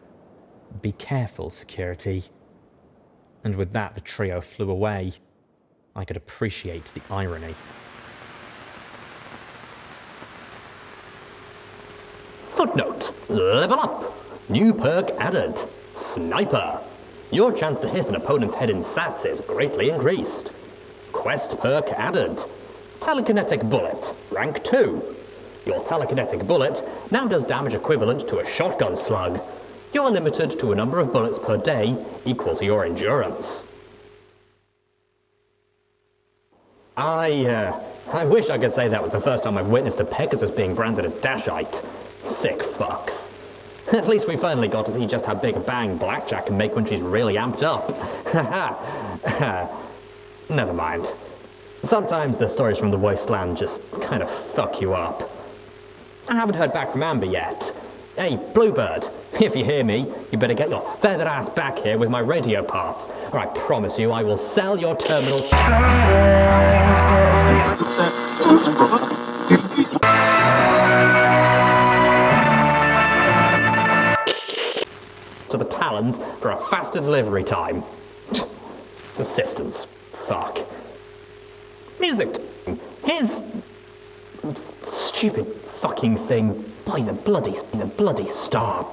Speaker 4: Be careful, security.
Speaker 1: And with that, the trio flew away. I could appreciate the irony.
Speaker 6: Footnote. Level up. New perk added. Sniper. Your chance to hit an opponent's head in sats is greatly increased. Quest perk added. Telekinetic bullet. Rank 2. Your telekinetic bullet now does damage equivalent to a shotgun slug. You are limited to a number of bullets per day equal to your endurance. I wish I could say that was the first time I've witnessed a Pegasus being branded a Dashite. Sick fucks. At least we finally got to see just how big a bang Blackjack can make when she's really amped up. Haha. Never mind. Sometimes the stories from the wasteland just kind of fuck you up. I haven't heard back from Amber yet. Hey, Bluebird, if you hear me, you better get your feathered ass back here with my radio parts, or I promise you I will sell your terminals to the Talons for a faster delivery time. Assistance. Fuck. Music. Here's stupid fucking thing by the bloody star.